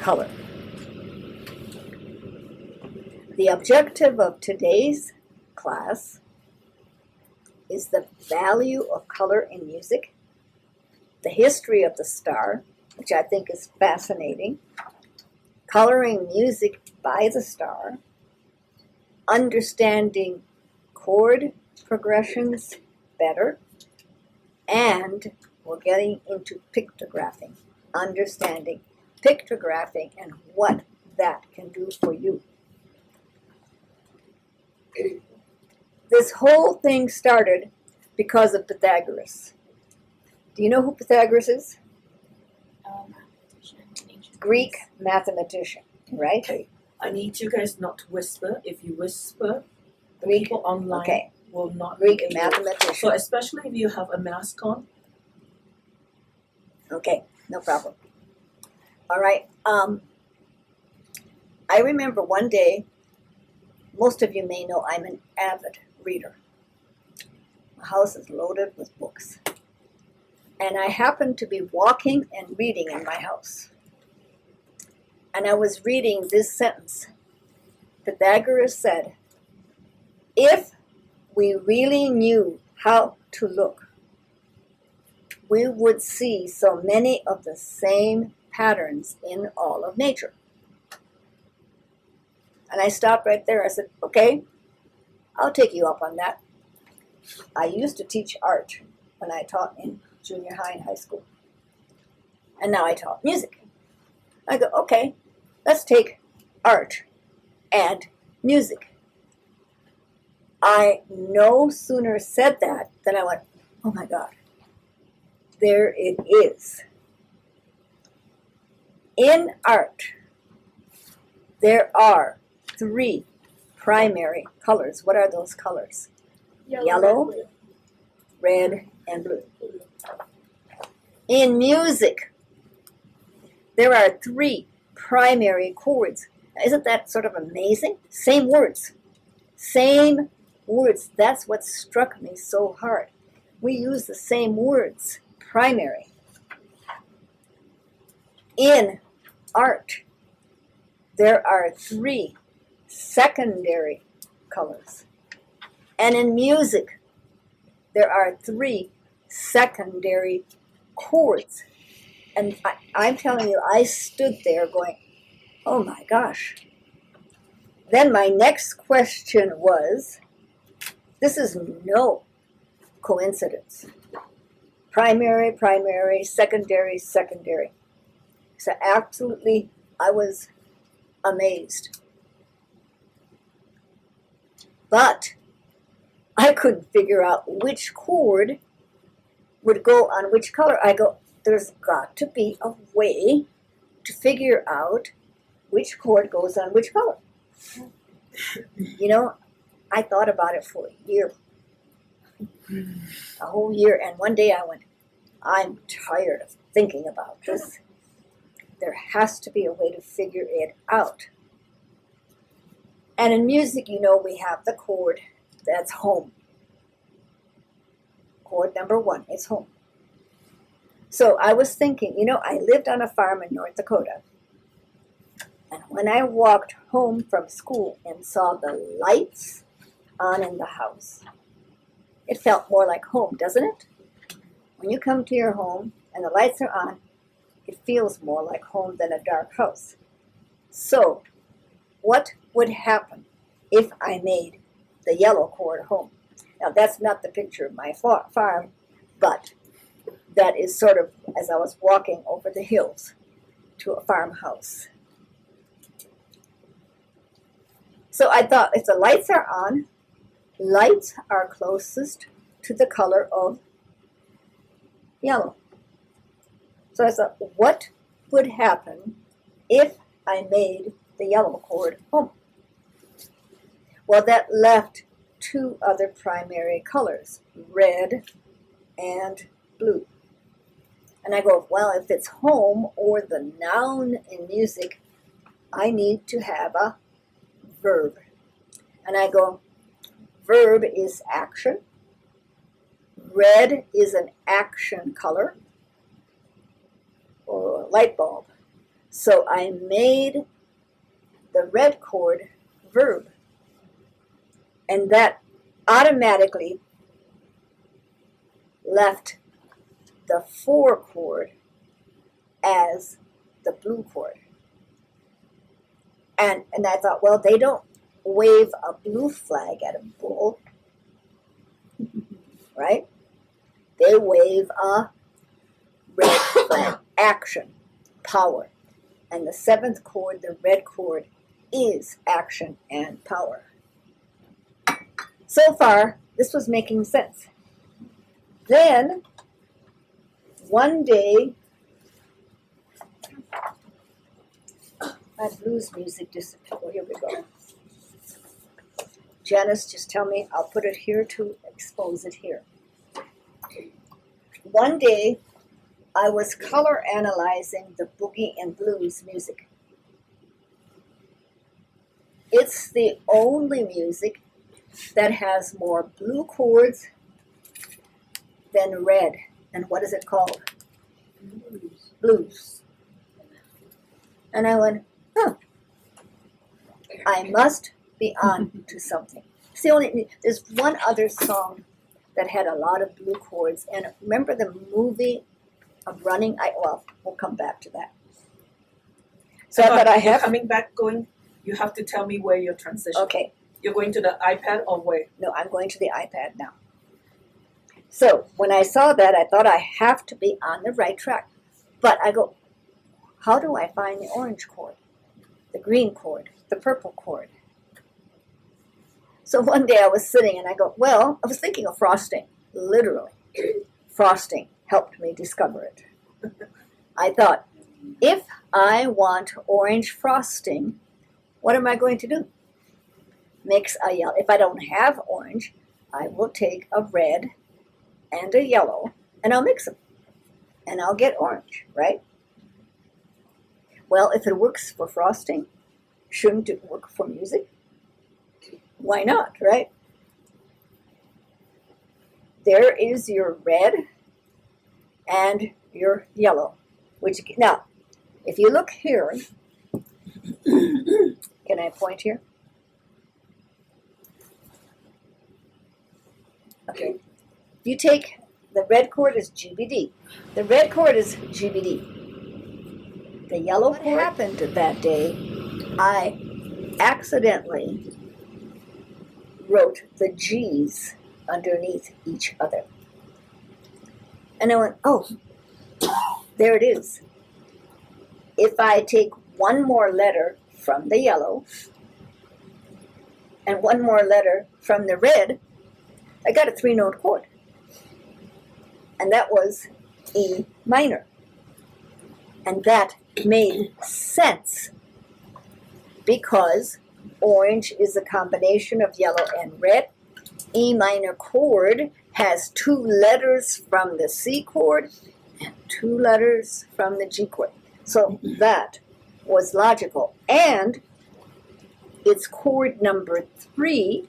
color. The objective of today's class is the value of color in music, the history of the star, which I think is fascinating, coloring music by the star, understanding chord progressions better, and we're getting into pictographing, understanding pictographing and what that can do for you. This whole thing started because of Pythagoras. Do you know who Pythagoras is? Greek mathematician, right? Okay, I need you guys not to whisper. If you whisper, the people online will not Greek be able. mathematician. So especially if you have a mask on. Okay, no problem. All right. I remember one day, most of you may know I'm an avid reader. My house is loaded with books. And I happened to be walking and reading in my house. And I was reading this sentence. Pythagoras said, if we really knew how to look, we would see so many of the same patterns in all of nature. And I stopped right there. I said, okay, I'll take you up on that. I used to teach art when I taught in junior high and high school. And now I taught music. I go, okay, let's take art and music. I no sooner said that than I went, oh my God, there it is. In art, there are 3 primary colors. What are those colors? Yellow, red, and blue. In music, there are 3 primary chords. Isn't that sort of amazing? Same words. Same words. That's what struck me so hard. We use the same words, primary. In art, there are 3 secondary colors. And in music, there are 3 secondary chords. And I'm telling you, I stood there going, oh my gosh. Then my next question was, this is no coincidence. Primary, primary, secondary, secondary. So absolutely, I was amazed. But I couldn't figure out which chord would go on which color. I go, there's got to be a way to figure out which chord goes on which color. You know, I thought about it for a year. A whole year. And one day I went, I'm tired of thinking about this. There has to be a way to figure it out. And in music, you know, we have the chord that's home. Chord number 1 is home. So I was thinking, you know, I lived on a farm in North Dakota. And when I walked home from school and saw the lights on in the house, it felt more like home, doesn't it? When you come to your home and the lights are on, it feels more like home than a dark house. So, what would happen if I made the yellow chord home? Now, that's not the picture of my farm, but that is sort of as I was walking over the hills to a farmhouse. So I thought, if the lights are on, lights are closest to the color of yellow. So I thought, what would happen if I made the yellow chord home? Well, that left 2 other primary colors, red and blue. And I go, well, if it's home or the noun in music, I need to have a verb. And I go, verb is action. Red is an action color, or light bulb. So I made the red chord verb. And that automatically left the 4 chord as the blue chord. And I thought, well, they don't wave a blue flag at a bull, right? They wave a red flag, action, power. And the 7th chord, the red chord, is action and power. So far, this was making sense. Then, one day, my blues music disappeared. Oh, here we go. Janice, just tell me, I'll put it here to expose it here. One day, I was color analyzing the boogie and blues music. It's the only music that has more blue chords than red. And what is it called? Blues. And I went, I must be on to something. There's one other song that had a lot of blue chords, and remember the movie of Running? We'll come back to that. So but I have coming back, you have to tell me where you're transitioning. Okay. You're going to the iPad or where? No, I'm going to the iPad now. So when I saw that, I thought I have to be on the right track. But I go, how do I find the orange chord, the green chord, the purple chord? So one day I was sitting and I go, I was thinking of frosting, literally. Frosting helped me discover it. I thought, if I want orange frosting, what am I going to do? Mix a yellow. If I don't have orange, I will take a red and a yellow and I'll mix them. And I'll get orange, right? Well, if it works for frosting, shouldn't it work for music? Why not, right? There is your red and your yellow. Now, if you look here, can I point here? Okay. If you take the red chord is GBD. The red chord is GBD. The yellow chord. What happened that day, I accidentally wrote the G's underneath each other. And I went, there it is. If I take one more letter from the yellow and one more letter from the red, I got a 3-note chord. And that was E minor. And that made sense because orange is a combination of yellow and red. E minor chord has 2 letters from the C chord and 2 letters from the G chord. So that was logical. And it's chord number 3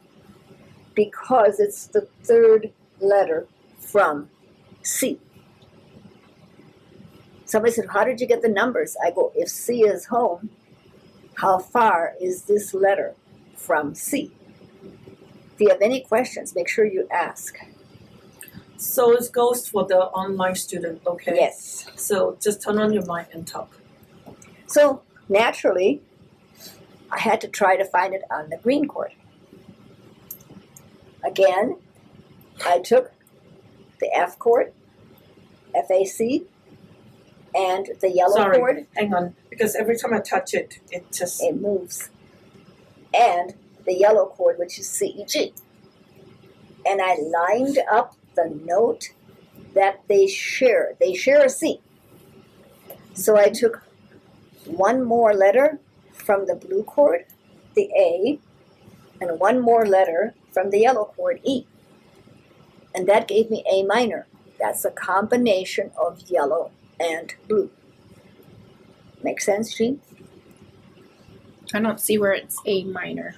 because it's the 3rd letter from C. Somebody said, how did you get the numbers? I go, if C is home, how far is this letter from C? If you have any questions, make sure you ask. So it goes for the online student, okay? Yes. So just turn on your mic and talk. So naturally, I had to try to find it on the green chord. Again, I took the F chord, FAC, and the yellow chord. Hang on, because every time I touch it, it moves. And the yellow chord, which is CEG. And I lined up the note that they share. They share a C. So I took one more letter from the blue chord, the A, and one more letter from the yellow chord, E. And that gave me A minor. That's a combination of yellow and blue. Make sense, Jean? I don't see where it's A minor.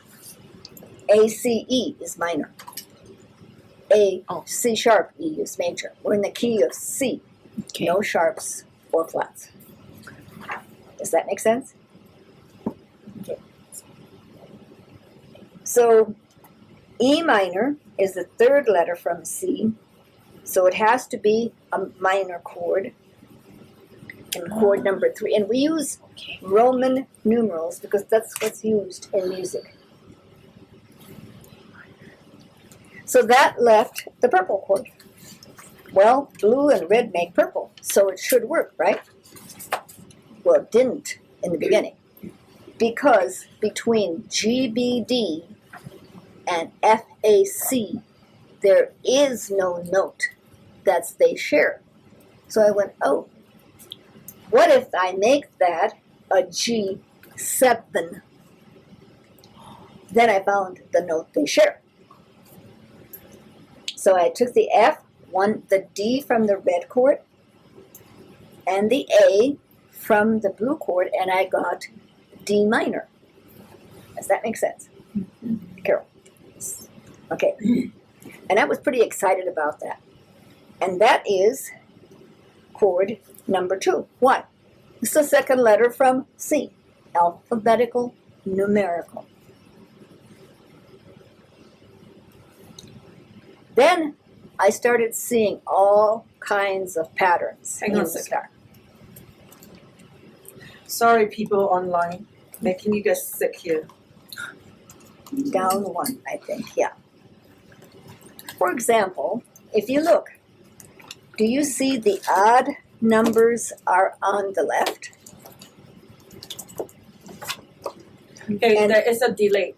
A, C, E is minor. C sharp, E is major. We're in the key of C. Okay. No sharps or flats. Does that make sense? Okay. So E minor is the third letter from C, so it has to be a minor chord, and chord number 3. And we use Roman numerals because that's what's used in music. So that left the purple chord. Well, blue and red make purple, so it should work, right? Well, it didn't in the beginning, because between GBD and FAC, there is no note that they share. So I went, oh, what if I make that a G7? Then I found the note they share. So I took the F, the D from the red chord, and the A from the blue chord, and I got D minor. Does that make sense? Carol? Okay. And I was pretty excited about that. And that is chord number 2. Why? It's the second letter from C, alphabetical numerical. Then I started seeing all kinds of patterns. Hang on a second. Sorry, people online, making you guys sick here. Down 1, I think, yeah. For example, if you look, do you see the odd numbers are on the left? Okay, And- there is a delay.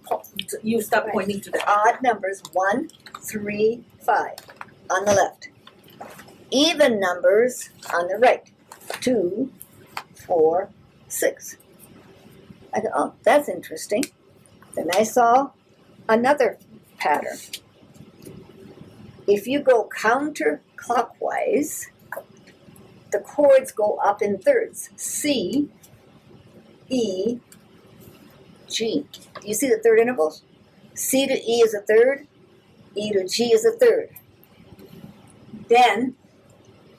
You stop pointing to the Odd numbers, 1, 3, 5, on the left. Even numbers on the right, 2, 4, 6. I go, oh, that's interesting. Then I saw another pattern. If you go counterclockwise, the chords go up in thirds. C, E, G. Do you see the third intervals? C to E is a third, E to G is a third. Then,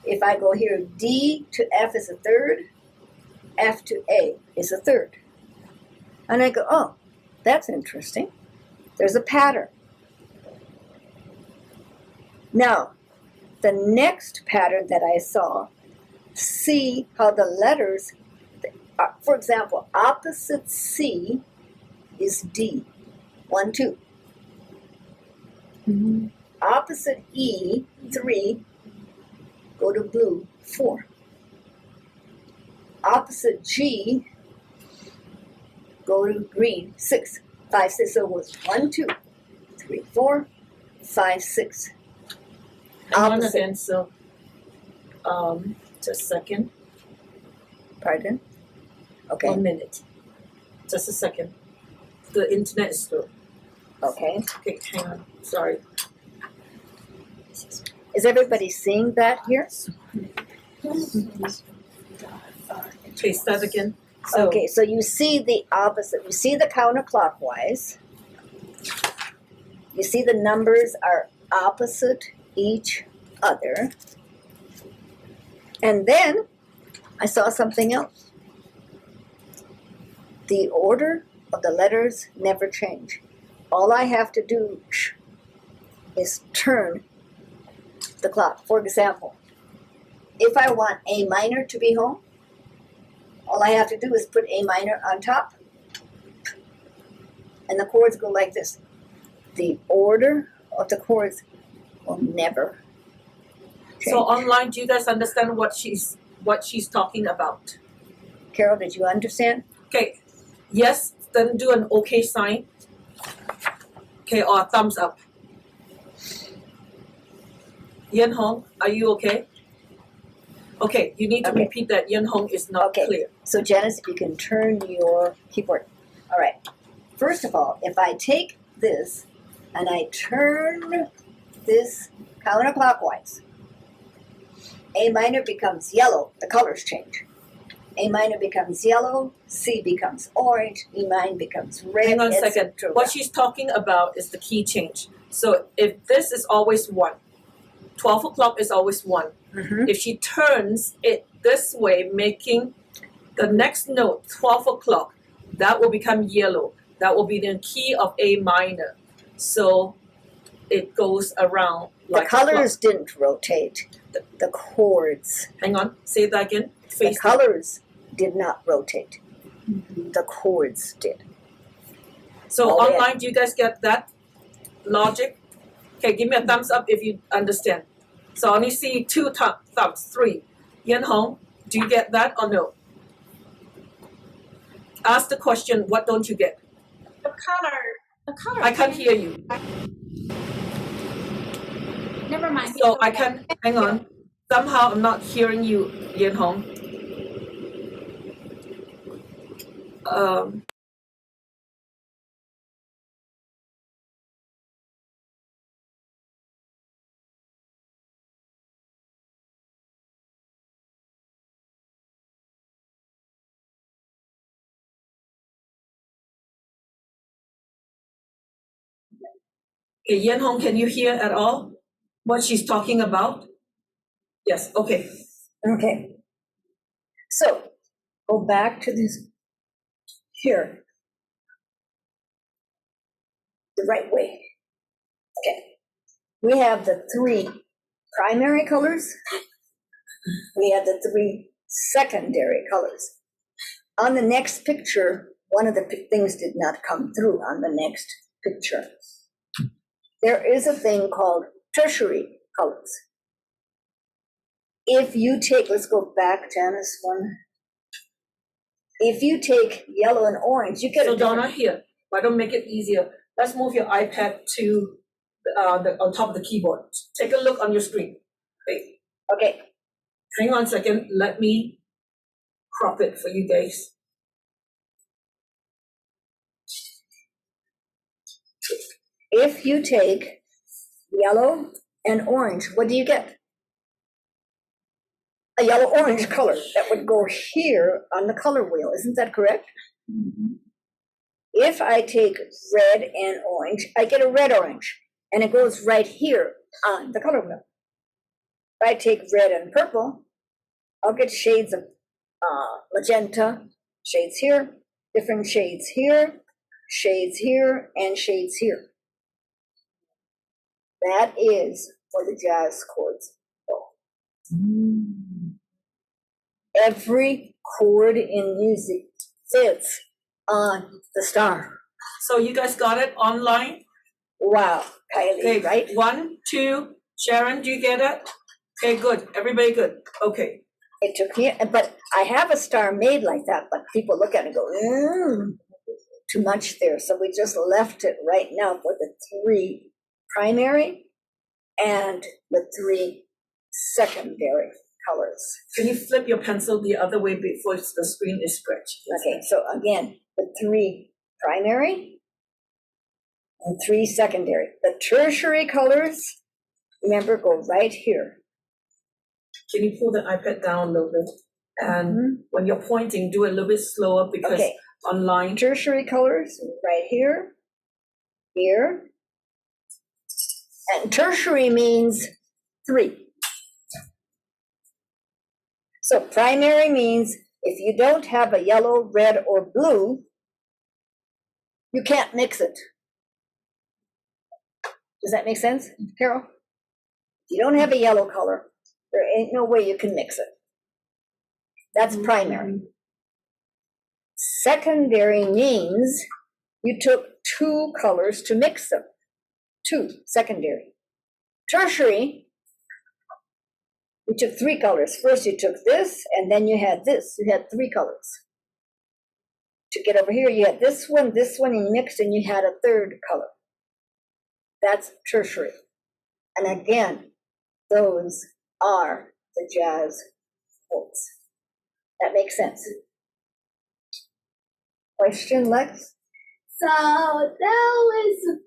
if I go here, D to F is a third, F to A is a third. And I go, oh, that's interesting. There's a pattern. Now, the next pattern that I saw, see how the letters, for example, opposite C is D, 1, 2. Mm-hmm. Opposite E, 3, go to blue, 4. Opposite G, go to green, 6, 5, 6. So it was 1, 2, 3, 4, 5, 6. Hang on Opposite. again, so just a second. Pardon? Okay, 1 minute. Just a second. The internet is slow. okay. Okay, hang on. Sorry. Is everybody seeing that here? Okay, start again. So, Okay, so you see the opposite. You see the counterclockwise. You see the numbers are opposite each other. And then I saw something else. The order of the letters never change. All I have to do is turn the clock. For example, if I want A minor to be home, all I have to do is put A minor on top, and the chords go like this. The order of the chords will never change. so online, do you guys understand what she's talking about? Carol, did you understand? Okay, yes, then do an okay sign. Okay, or a thumbs up. Yen Hong, are you okay? Okay, you need to Okay. repeat that. Yen Hong is not Okay. clear. So Janice, if you can turn your keyboard. All right. First of all, if I take this and I turn this counterclockwise, A minor becomes yellow, the colors change. A minor becomes yellow, C becomes orange, E minor becomes red. Hang on a second. etc. What she's talking about is the key change. So if this is always 1, 12 o'clock is always 1. Mhm. If she turns it this way, making The next note, 12 o'clock, that will become yellow. That will be the key of A minor. So it goes around The like colors didn't rotate. The chords. Hang on, say that again. The colors did not rotate. The chords did. So Oh, yeah. online, do you guys get that logic? Okay, give me a thumbs up if you understand. So I only see 2 thumbs, 3. Yan Hong, do you get that or no? Ask the question, what don't you get? The color. I can't hear you. Never mind. So I can, hang on. Somehow I'm not hearing you, Yan Hong. Okay, Yan Hong, can you hear at all what she's talking about? Yes, okay. Okay. So go back to this here. The right way. Okay. We have the 3 primary colors. We have the 3 secondary colors. On the next picture, one of the things did not come through on the next picture. There is a thing called tertiary colors. If you take, let's go back, Janice, one. If you take yellow and orange, you get So a Donna, here, why don't make it easier? Let's move your iPad to on top of the keyboard. Take a look on your screen. Wait, Okay. hang on a second. Let me crop it for you guys. If you take yellow and orange, what do you get? A yellow-orange color that would go here on the color wheel. Isn't that correct? Mm-hmm. If I take red and orange, I get a red-orange, and it goes right here on the color wheel. If I take red and purple, I'll get shades of magenta, shades here, different shades here, and shades here. That is for the jazz chords. Every chord in music fits on the star. So you guys got it online? Wow, Kylie, Okay, right? 1, 2. Sharon, do you get it? Okay, good. Everybody good. Okay. It took me, but I have a star made like that, but people look at it and go, too much there. So we just left it right now for the 3 primary and the 3 secondary colors. Can you flip your pencil the other way before the screen is stretched? Okay, so again, the 3 primary and 3 secondary. The tertiary colors, remember, go right here. Can you pull the iPad down a little bit? And when you're pointing, do it a little bit slower because online. Tertiary colors, right here, here. And tertiary means 3. So primary means if you don't have a yellow, red, or blue, you can't mix it. Does that make sense, Carol? If you don't have a yellow color, there ain't no way you can mix it. That's primary. Secondary means you took 2 colors to mix them. 2, secondary. Tertiary, you took 3 colors. First you took this, and then you had this. You had 3 colors. To get over here, you had this one, and you mixed, and you had a 3rd color. That's tertiary. And again, those are the jazz chords. That makes sense. Question, Lex? So there was a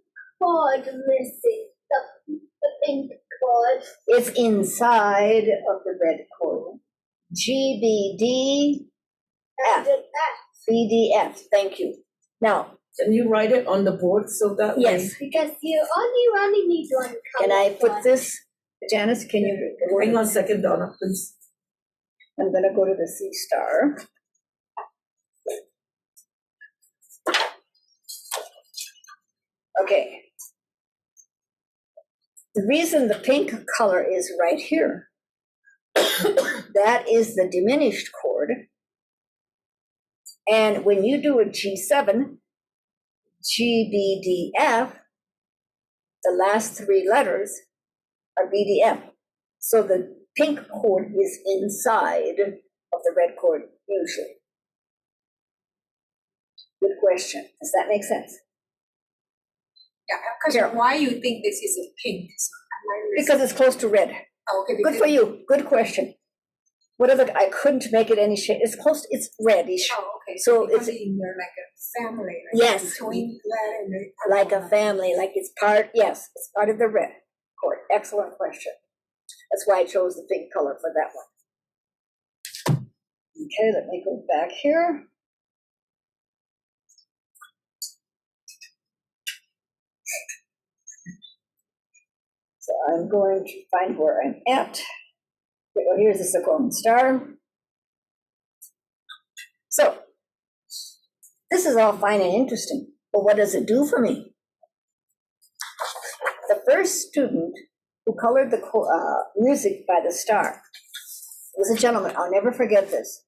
chord missing, the pink chord. It's inside of the red chord. G, B, D, F. B, D, F. Thank you. Now, can you write it on the board so that yes. Because you only need one color. Can I put this, Janice, can you? Hang on a second, Donna, please. I'm going to go to the C star. Okay. The reason the pink color is right here, that is the diminished chord. And when you do a G7, G, B, D, F, the last three letters are B, D, F. So the pink chord is inside of the red chord usually. Good question. Does that make sense? Yeah, I have a question. Why you think this is a pink? So Because it's close to red. oh, okay. Good for you. Good question. What other? I couldn't make it any shade. It's close. It's reddish. Oh, okay. So because it's they're like a family. Like yes, between red and red. like a family. Like it's part. Yes, it's part of the red chord. Excellent question. That's why I chose the pink color for that one. Okay, let me go back here. So I'm going to find where I'm at. Oh, here's the Cercone star. So this is all fine and interesting, but what does it do for me? The first student who colored the music by the star was a gentleman. I'll never forget this.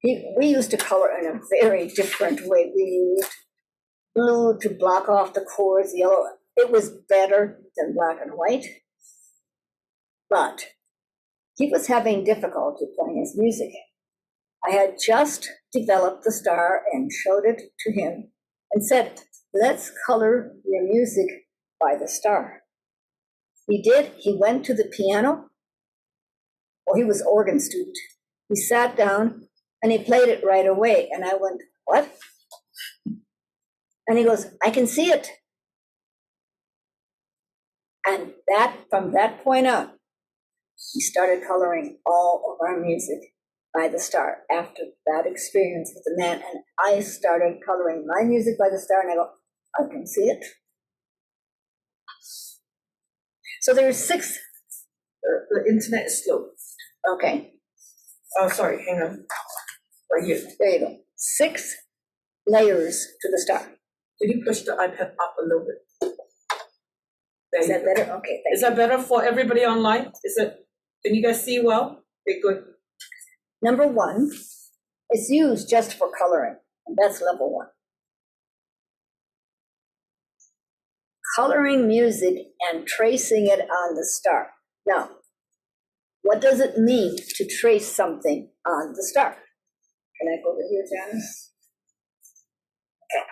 We used to color in a very different way. We used blue to block off the chords, yellow. It was better than black and white, but he was having difficulty playing his music. I had just developed the star and showed it to him and said, let's color your music by the star. He did. He went to the piano. Well, he was an organ student. He sat down and he played it right away. And I went, what? And he goes, I can see it. And from that point on, he started coloring all of our music by the star after that experience with the man. And I started coloring my music by the star, and I go, I can see it. So there's 6. The internet is slow. Okay, Oh, sorry, hang on. Right here. there you go. 6 layers to the star. Can you push the iPad up a little bit? There Is you that go. better? Okay, Is thank you. that better for everybody online? Can you guys see well? Okay, good. Number 1, it's used just for coloring, and that's level 1. Coloring music and tracing it on the star. Now, what does it mean to trace something on the star? Can I go over here, Janice? Okay.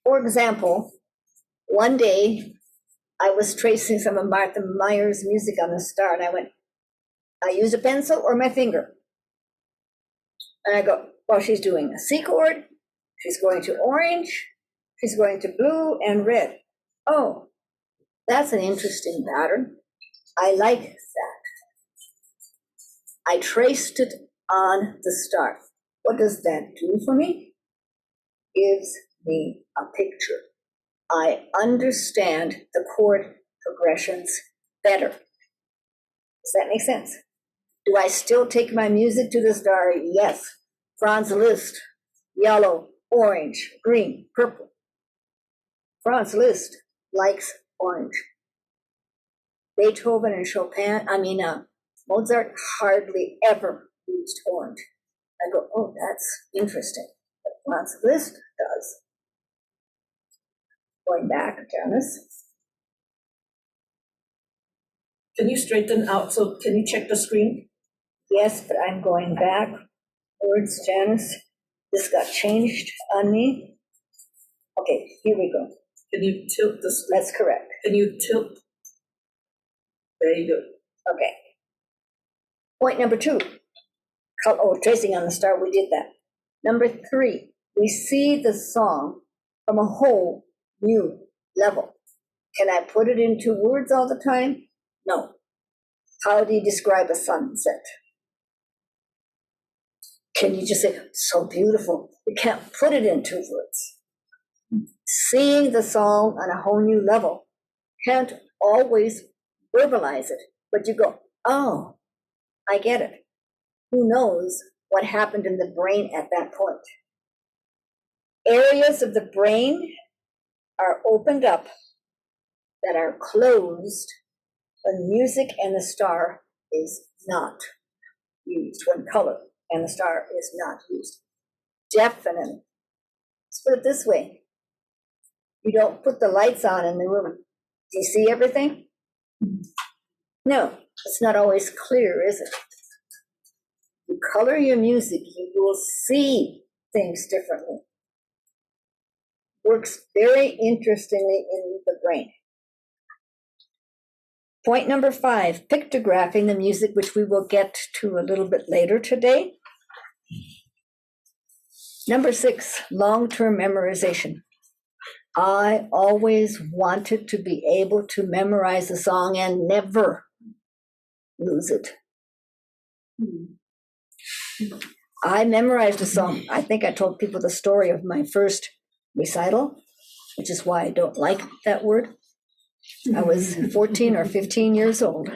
For example, one day I was tracing some of Martha Meyer's music on the star, and I use a pencil or my finger. And I go, well, she's doing a C chord, she's going to orange, she's going to blue and red. Oh, that's an interesting pattern. I like that. I traced it on the star. What does that do for me? Gives me a picture. I understand the chord progressions better. Does that make sense? Do I still take my music to the star? Yes. Franz Liszt, yellow, orange, green, purple. Franz Liszt likes orange. Beethoven and Chopin, Mozart hardly ever used orange. I go, oh, that's interesting. But Franz Liszt does. Going back, Janice. Can you straighten out? So can you check the screen? Yes, but I'm going back. Words, Janice. This got changed on me. Okay, here we go. Can you tilt the screen? That's correct. Can you tilt? There you go. Okay. Point number 2. Tracing on the star, we did that. Number 3, we see the song from a whole new level. Can I put it into words all the time? No. How do you describe a sunset? Can you just say, so beautiful? You can't put it into words. Seeing the song on a whole new level, can't always verbalize it, but you go, oh, I get it. Who knows what happened in the brain at that point? Areas of the brain are opened up that are closed when music and the star is not used, when color and the star is not used. Definitely. Let's put it this way. You don't put the lights on in the room. Do you see everything? No, it's not always clear, is it? You color your music, you will see things differently. Works very interestingly in the brain. Point number 5, pictographing the music, which we will get to a little bit later today. Number 6, long-term memorization. I always wanted to be able to memorize a song and never lose it. I memorized a song. I think I told people the story of my first recital, which is why I don't like that word. I was 14 or 15 years old.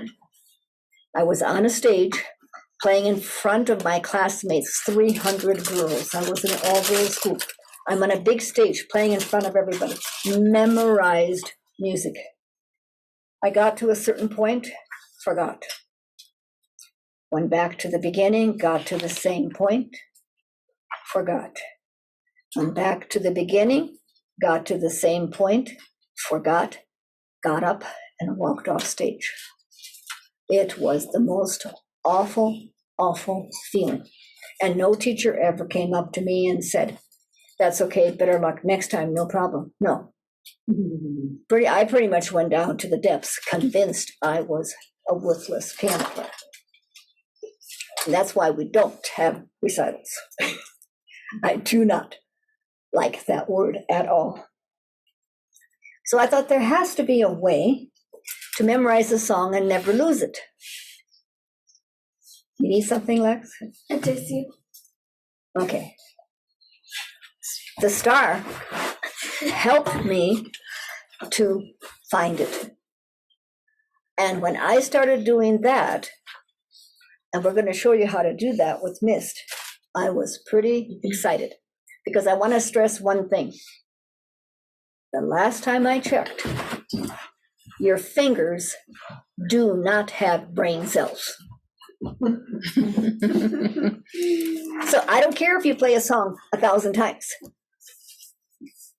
I was on a stage playing in front of my classmates, 300 girls. I was in an all-girls school. I'm on a big stage playing in front of everybody. Memorized music. I got to a certain point, forgot. Went back to the beginning, got to the same point, forgot. Went back to the beginning, got to the same point, forgot, got up and walked off stage. It was the most awful, awful feeling. And no teacher ever came up to me and said, that's okay, better luck next time, no problem. No. I pretty much went down to the depths, convinced I was a worthless piano player. And that's why we don't have recitals. I do not like that word at all. So I thought there has to be a way to memorize a song and never lose it. You need something, Lex? A tissue. Okay. The star helped me to find it. And when I started doing that, and we're going to show you how to do that with mist, I was pretty excited because I want to stress one thing. The last time I checked, your fingers do not have brain cells. So I don't care if you play a song 1,000 times.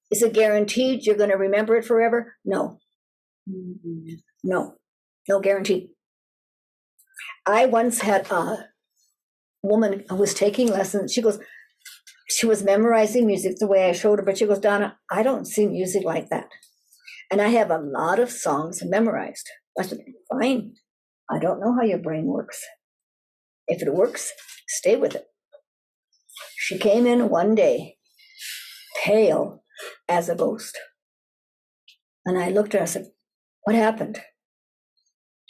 Is it guaranteed you're going to remember it forever? No. No guarantee. I once had a woman who was taking lessons. She was memorizing music the way I showed her, but she goes, Donna, I don't see music like that. And I have a lot of songs memorized. I said, fine. I don't know how your brain works. If it works, stay with it. She came in one day, pale as a ghost. And I looked at her, I said, what happened?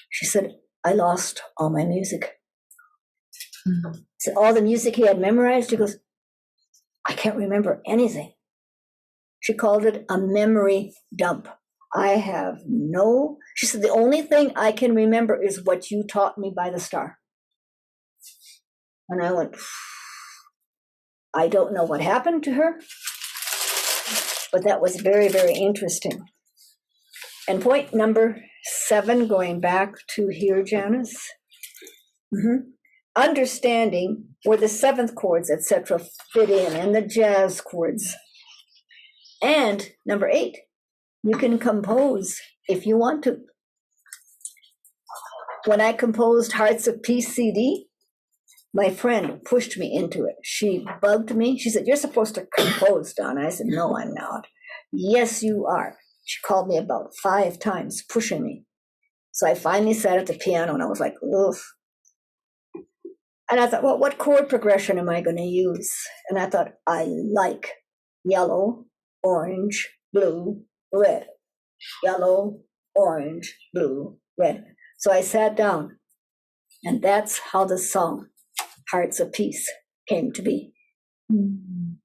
She said, I lost all my music. I said, all the music he had memorized? She goes, I can't remember anything. She called it a memory dump. She said, the only thing I can remember is what you taught me by the star. And I went, I don't know what happened to her, but that was very, very interesting. And point number 7, going back to here, Janice. Understanding where the 7th chords, etc., fit in, and the jazz chords. And number 8, you can compose if you want to. When I composed Hearts of Peace CD, my friend pushed me into it. She bugged me. She said, you're supposed to compose, Donna. I said, no, I'm not. Yes, you are. She called me about 5 times, pushing me. So I finally sat at the piano and I was like, oof. And I thought, well, what chord progression am I going to use? And I thought, I like yellow, orange, blue, red. Yellow, orange, blue, red. So I sat down, and that's how the song Hearts of Peace came to be. And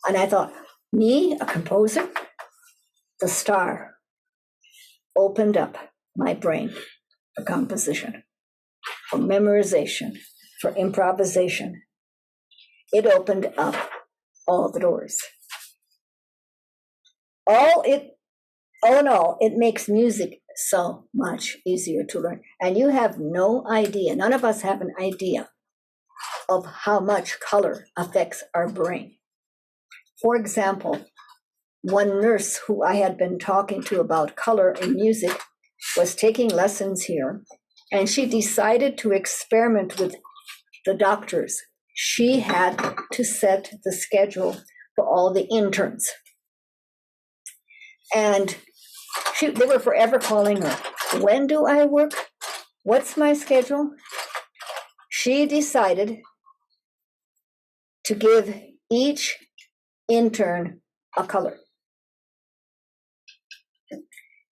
I thought, me, a composer, the star opened up my brain for composition, for memorization, for improvisation. It opened up all the doors. all in all, it makes music so much easier to learn. And you have no idea, none of us have an idea of how much color affects our brain. For example, one nurse who I had been talking to about color in music was taking lessons here, and she decided to experiment with the doctors. She had to set the schedule for all the interns. And they were forever calling her, when do I work? What's my schedule? She decided to give each intern a color.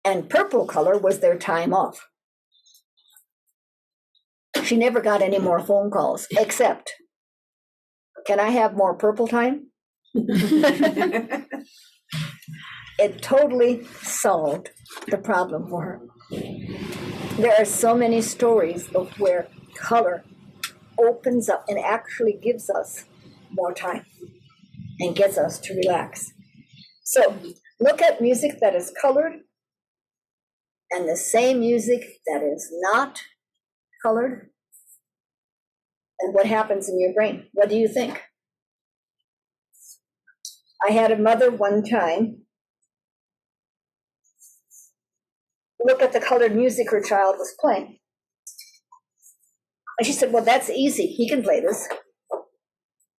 And purple color was their time off. She never got any more phone calls, except, can I have more purple time? It totally solved the problem for her. There are so many stories of where color opens up and actually gives us more time and gets us to relax. So look at music that is colored and the same music that is not colored, and what happens in your brain. What do you think? I had a mother one time look at the colored music her child was playing. And she said, well, that's easy. He can play this.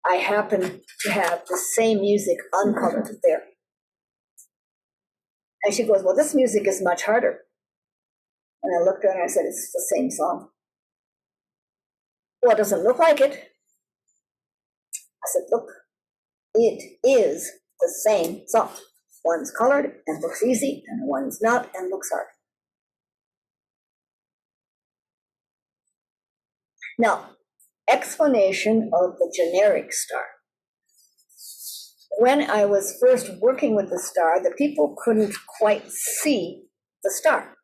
I happen to have the same music uncolored there. And she goes, well, this music is much harder. And I looked at her and I said, it's the same song. Well, it doesn't look like it. I said, look, it is the same song. One's colored and looks easy, and one's not and looks hard. Now, explanation of the generic star. When I was first working with the star, the people couldn't quite see the star.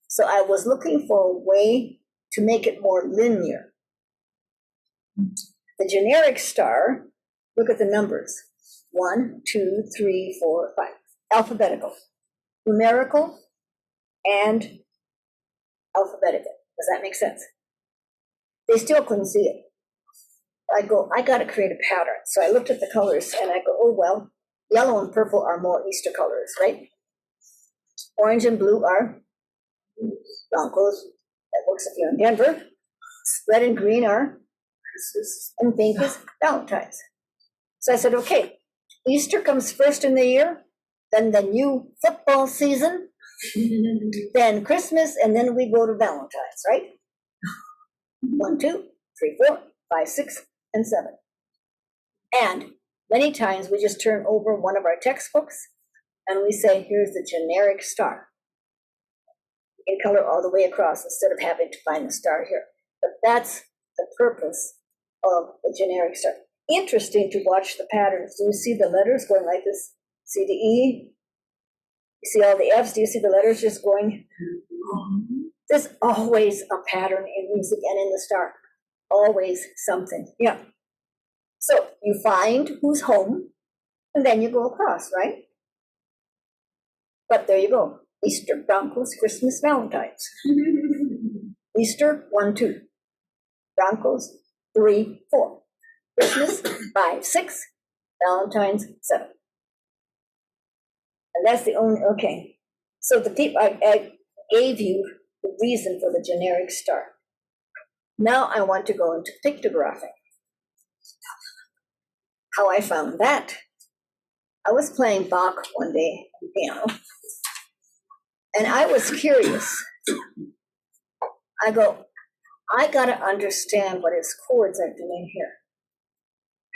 So I was looking for a way to make it more linear. The generic star, look at the numbers. 1, 2, 3, 4, 5. Alphabetical, numerical, and alphabetical. Does that make sense? They still couldn't see it. I go, I got to create a pattern. So I looked at the colors and I go, oh, well, yellow and purple are more Easter colors, right? Orange and blue are Broncos. That works if you're in Denver. Red and green are Christmas, and pink is Valentine's. So I said, okay, Easter comes first in the year, then the new football season, then Christmas, and then we go to Valentine's, right? 1, 2, 3, 4, 5, 6, and 7. And many times we just turn over one of our textbooks and we say, here's the generic star. You can color all the way across instead of having to find the star here. But that's the purpose of the generic star. Interesting to watch the patterns. Do you see the letters going like this? See the E? You see all the F's? Do you see the letters just going? There's always a pattern in music and in the star. Always something. Yeah. So you find who's home, and then you go across, right? But there you go. Easter, Broncos, Christmas, Valentine's. Easter, 1, 2. Broncos, 3, 4. Christmas, 5, 6. Valentine's, 7. And that's the only, okay. So the people, I gave you the reason for the generic star. Now I want to go into pictographing. How I found that. I was playing Bach one day on the piano, and I was curious. I go, I gotta understand what his chords are doing here.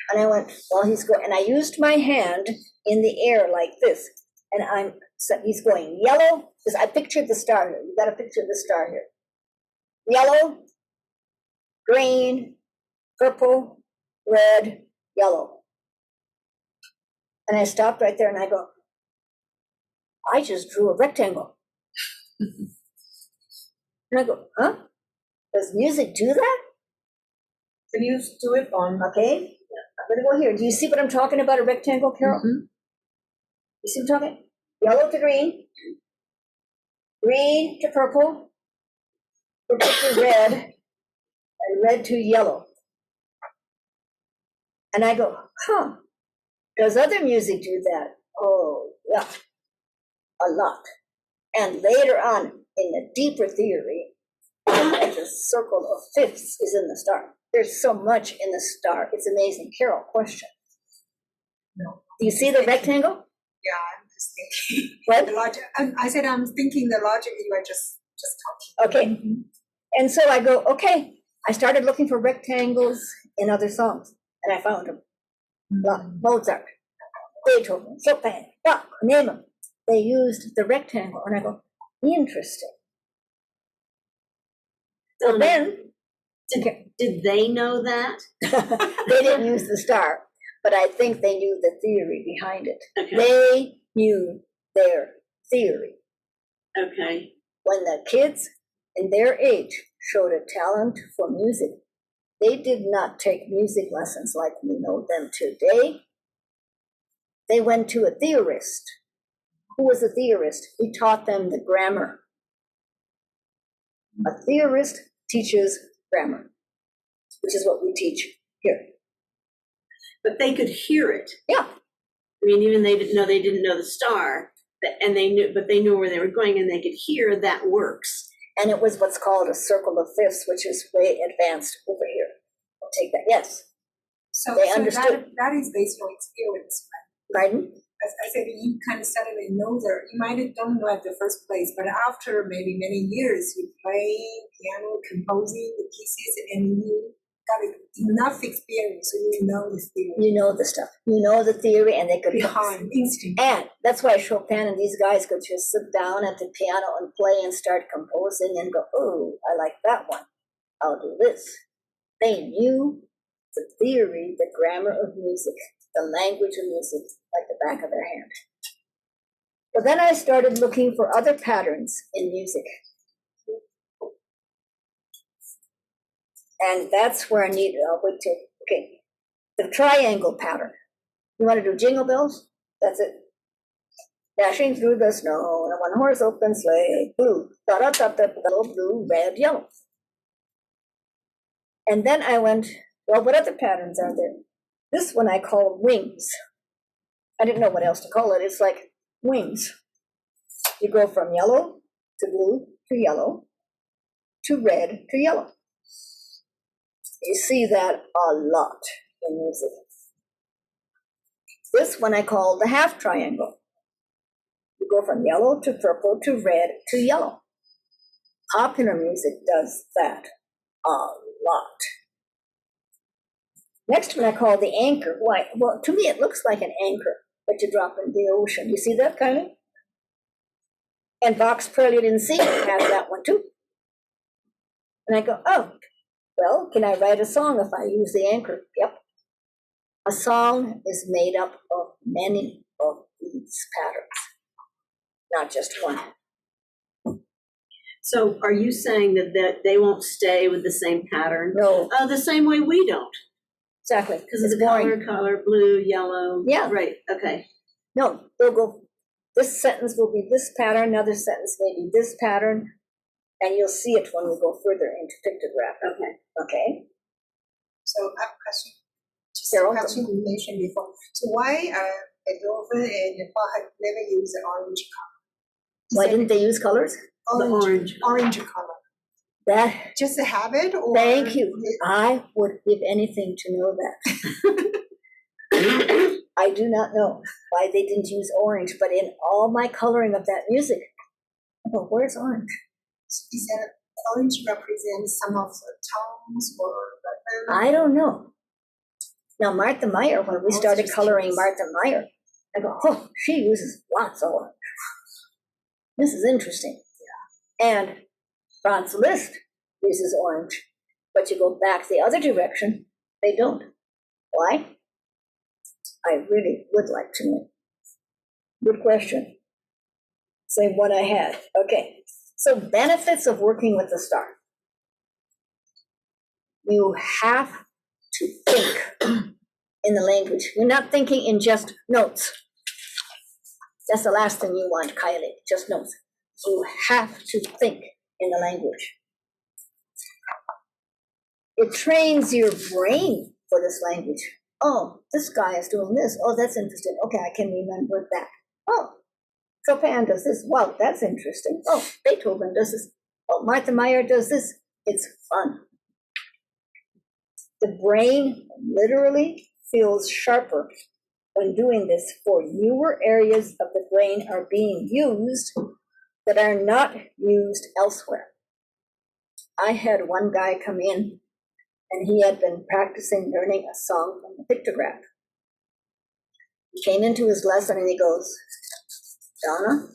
And I went, well, he's going, and I used my hand in the air like this, and so he's going yellow, because I pictured the star here. You gotta picture the star here. Yellow, green, purple, red, yellow. And I stopped right there and I go, I just drew a rectangle. And I go, huh? Does music do that? Can you do it on? Okay, I'm gonna go here. Do you see what I'm talking about, a rectangle, Carol? You see what I'm talking? Yellow to green, green to purple, purple to red, and red to yellow. And I go, does other music do that? Oh, yeah, a lot. And later on, in the deeper theory, like the circle of fifths is in the star. There's so much in the star. It's amazing. Carol, question. No. Do you see the rectangle? Yeah, I'm just thinking. What? The logic. I said I'm thinking the logic you are just talking. Okay. And so I go, okay. I started looking for rectangles in other songs, and I found them. Mozart, Beethoven, Chopin, Bach, name them. They used the rectangle, and I go, interesting. So then, Did they know that? they didn't use the star, but I think they knew the theory behind it. Okay. They knew their theory. Okay. When the kids in their age showed a talent for music, they did not take music lessons like we know them today. They went to a theorist. Who was a theorist? He taught them the grammar. A theorist teaches grammar, which is what we teach here. But they could hear it. Yeah. I mean, even they didn't know the star, and they knew where they were going, and they could hear that works. And it was what's called a circle of fifths, which is way advanced over here. I'll take that. Yes. So, They understood. that is based on experience, right? Pardon? As I said, you kind of suddenly know you might have don't know at the first place, but after maybe many years, you play piano, composing the pieces, and you got enough experience, so you know the theory. You know the stuff. You know the theory, and they could Behind instinct. And that's why Chopin and these guys could just sit down at the piano and play and start composing and go, oh, I like that one. I'll do this. They knew the theory, the grammar of music, the language of music, like the back of their hand. But then I started looking for other patterns in music. And that's where I went to, okay, the triangle pattern. You want to do Jingle Bells? That's it. Dashing through the snow in a one-horse open sleigh, blue, da-da-da-da, blue, red, yellow. And then I went, well, what other patterns are there? This one I call wings. I didn't know what else to call it. It's like wings. You go from yellow to blue to yellow to red to yellow. You see that a lot in music. This one I call the half triangle. You go from yellow to purple to red to yellow. Popular music does that a lot. Next one I call the anchor. Why? Well, to me it looks like an anchor that you drop in the ocean. You see that kind of? And Bach's Prelude in C has that one too. And I go, oh, well, can I write a song if I use the anchor? Yep. A song is made up of many of these patterns, not just one. So are you saying that they won't stay with the same pattern? No, The same way we don't. exactly. Because of It's the boring. color, blue, yellow. Yeah. Right, okay. No, they'll go, this sentence will be this pattern, another sentence may be this pattern, and you'll see it when we go further into pictograph. Okay. Okay? So I have a question. Just Carol? a question you mentioned before. So why Beethoven and Bach had never used the orange color? Why didn't they use colors? Orange color. That, Just a habit, or thank you. I would give anything to know that. I do not know why they didn't use orange, but in all my coloring of that music, I go, where's orange? Is that orange represents some of the tones or I don't know. Now, Martha Meyer, when we was started just coloring curious. Martha Meyer, I go, oh, she uses lots of orange. This is interesting. Yeah. And Franz Liszt uses orange, but you go back the other direction, they don't. Why? I really would like to know. Good question. Same one I had. Okay. So benefits of working with the star. You have to think in the language. You're not thinking in just notes. That's the last thing you want, Kylie. Just know you have to think in the language. It trains your brain for this language. Oh, this guy is doing this. Oh, that's interesting. Okay, I can remember that. Oh, Chopin does this. Wow, that's interesting. Oh, Beethoven does this. Oh, Martha Meyer does this. It's fun. The brain literally feels sharper when doing this, for newer areas of the brain are being used that are not used elsewhere. I had one guy come in and he had been practicing learning a song from the pictograph. He came into his lesson and he goes, Donna,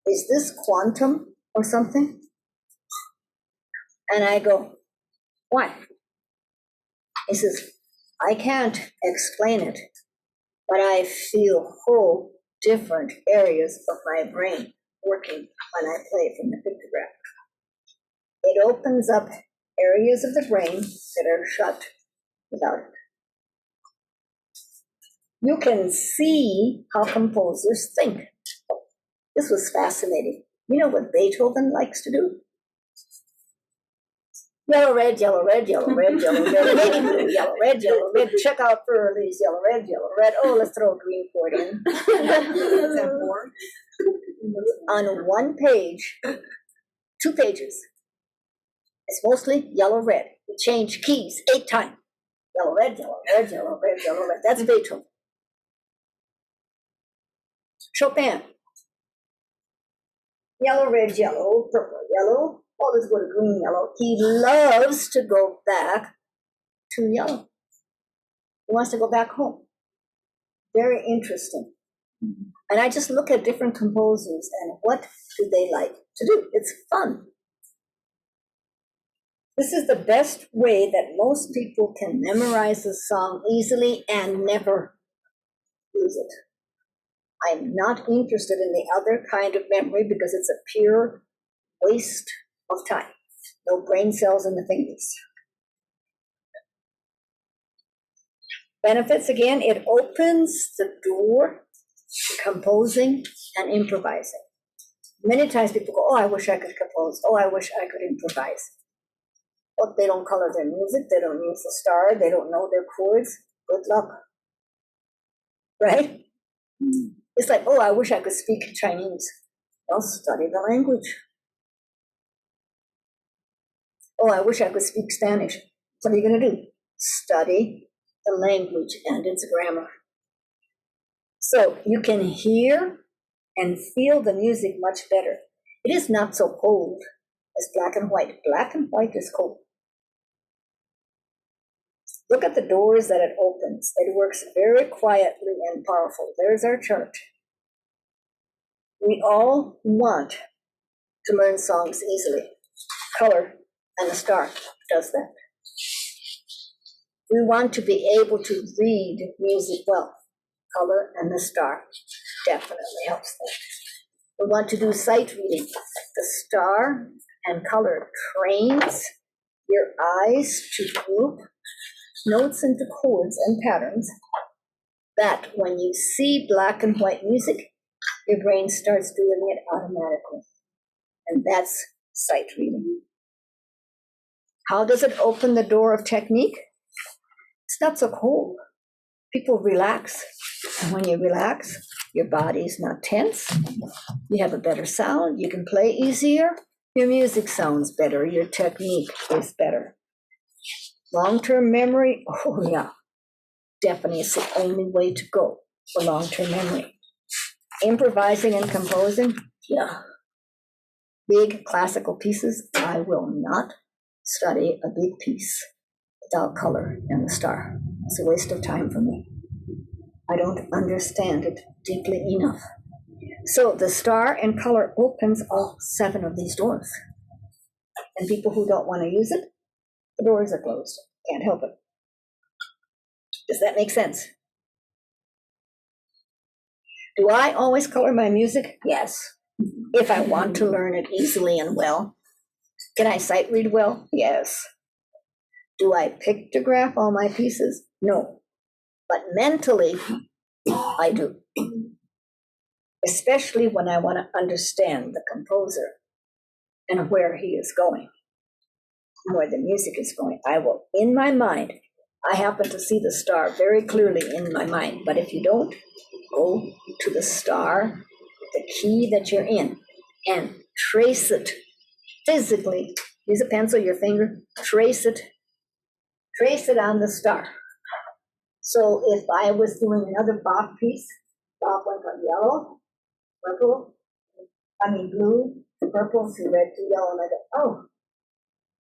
is this quantum or something? And I go, why? He says, I can't explain it, but I feel whole different areas of my brain working when I play from the pictograph. It opens up areas of the brain that are shut without it. You can see how composers think. This was fascinating. You know what Beethoven likes to do? Yellow, red, yellow, red, yellow, red, yellow, red, navy blue, yellow, red, check out Furley's yellow, red, oh, let's throw a green chord in. Is that bored? On one page, 2 pages, it's mostly yellow, red. We change keys 8 times. Yellow, red, yellow, red, yellow, red, yellow, red. That's Beethoven. Chopin. Yellow, red, yellow, purple, yellow. Oh, let's go to green, yellow. He loves to go back to yellow. He wants to go back home. Very interesting. And I just look at different composers and what do they like to do? It's fun. This is the best way that most people can memorize a song easily and never use it. I'm not interested in the other kind of memory because it's a pure waste of time. No brain cells in the fingers. Benefits, again, it opens the door to composing and improvising. Many times people go, oh, I wish I could compose. Oh, I wish I could improvise. Well, they don't color their music. They don't use the star. They don't know their chords. Good luck. Right? It's like, oh, I wish I could speak Chinese. Well, study the language. Oh, I wish I could speak Spanish. What are you going to do? Study the language and its grammar. So you can hear and feel the music much better. It is not so cold as black and white. Black and white is cold. Look at the doors that it opens. It works very quietly and powerful. There's our chart. We all want to learn songs easily. Color and the star does that. We want to be able to read music well. Color and the star definitely helps that. We want to do sight reading. The star and color trains your eyes to group notes into chords and patterns that when you see black and white music, your brain starts doing it automatically. And that's sight reading. How does it open the door of technique? It's not so cold. People relax. And when you relax, your body's not tense. You have a better sound. You can play easier. Your music sounds better. Your technique is better. Long-term memory, oh yeah, definitely it's the only way to go for long-term memory. Improvising and composing, yeah. Big classical pieces, I will not study a big piece without color and the star. It's a waste of time for me. I don't understand it deeply enough. So the star and color opens all 7 of these doors. And people who don't want to use it, the doors are closed. Can't help it. Does that make sense? Do I always color my music? Yes. If I want to learn it easily and well. Can I sight read well? Yes. Do I pictograph all my pieces? No. But mentally, I do. especially when I want to understand the composer and where he is going, where the music is going. I will, in my mind, I happen to see the star very clearly in my mind, but if you don't, go to the star, the key that you're in, and trace it physically. Use a pencil, your finger, trace it on the star. So if I was doing another Bach piece, Bach went on yellow, blue, to purple, to red, to yellow, and I go, oh,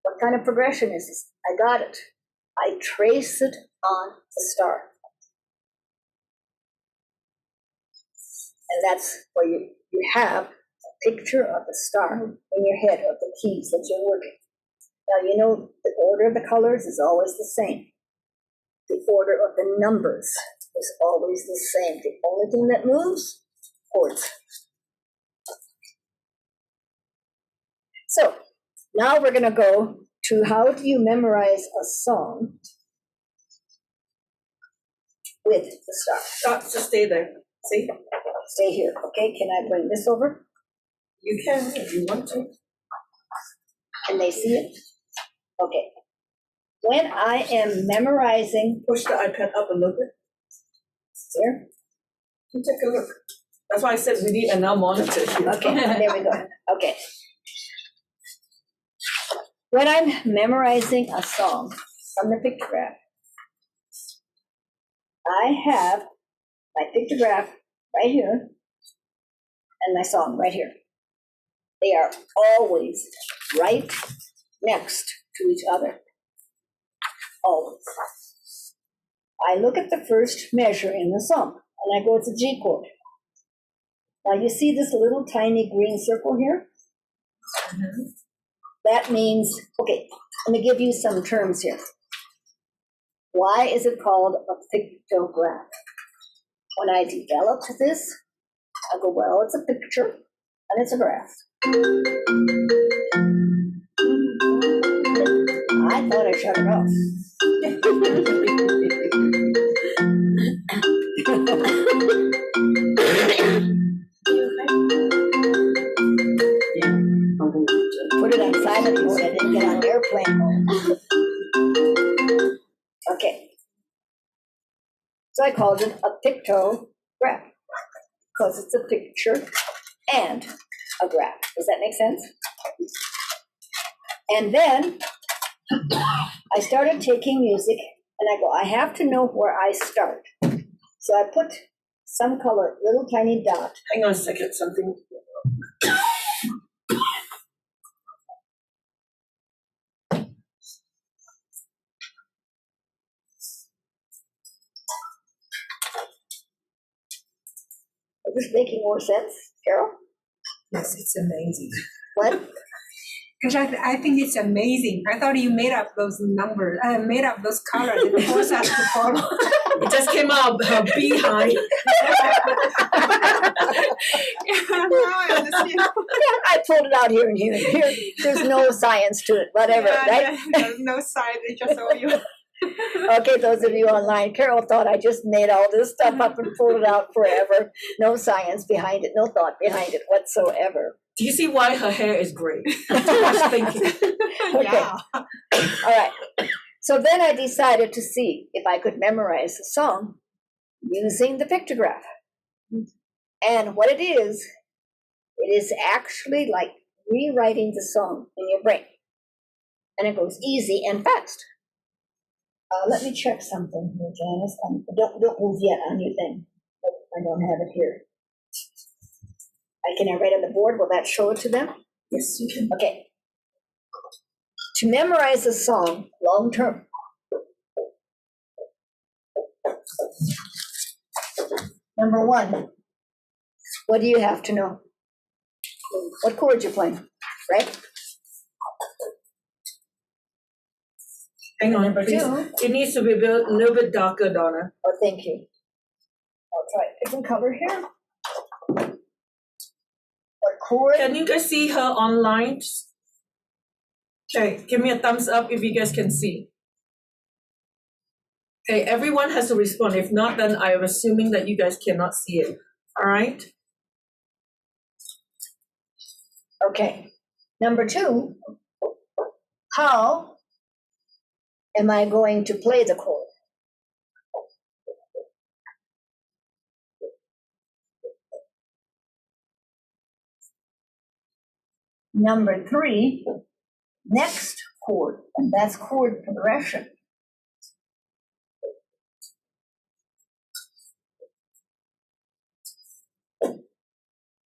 what kind of progression is this? I got it. I trace it on the star. And that's where you have a picture of the star in your head of the keys that you're working. Now, you know, the order of the colors is always the same. The order of the numbers is always the same. The only thing that moves, chords. So now we're going to go to how do you memorize a song with the star. Just stay there. See? Stay here, okay? Can I bring this over? You can if you want to. Can they see it? Okay. When I am memorizing, Push the iPad up a little bit. here, You take a look. That's why I said we need another monitor here. okay, there we go. Okay. When I'm memorizing a song from the pictograph, I have my pictograph right here and my song right here. They are always right next to each other. Always. I look at the first measure in the song and I go, it's a G chord. Now you see this little tiny green circle here? That means, okay, let me give you some terms here. Why is it called a pictograph? When I developed this, I go, well, it's a picture and it's a graph. I thought I shut it off. Put it on silent mode. I didn't get on airplane mode. Okay. So I called it a pictograph because it's a picture and a graph. Does that make sense? And then I started taking music and I go, I have to know where I start. So I put some color, little tiny dot. Hang on a second, something. Is this making more sense, Carol? Yes, it's amazing. What? Because I think it's amazing. I thought you made up those numbers, made up those colors and forced us to follow. It just came out a beehive. Now I understand. I pulled it out here and here and here. There's no science to it, whatever, right? There's no side, it's just all you. Okay, those of you online, Carol thought I just made all this stuff up and pulled it out forever. No science behind it, no thought behind it whatsoever. Do you see why her hair is gray? Too much thinking. Okay. Yeah. All right. So then I decided to see if I could memorize the song using the pictograph. And what it is actually like rewriting the song in your brain. And it goes easy and fast. Let me check something here, Janice. Don't move yet on your thing. I don't have it here. Can I write on the board? Will that show it to them? Yes, you can. Okay. To memorize a song long term, number one, what do you have to know? What chord you're playing, right? Hang on, Number please. two. It needs to be a little bit darker, Donna. Oh, thank you. I'll try a different color here. What chord? Can you guys see her online? Okay, give me a thumbs up if you guys can see. Okay, everyone has to respond. If not, then I'm assuming that you guys cannot see it. All right? Okay. Number 2, how am I going to play the chord? Number 3, next chord, and that's chord progression.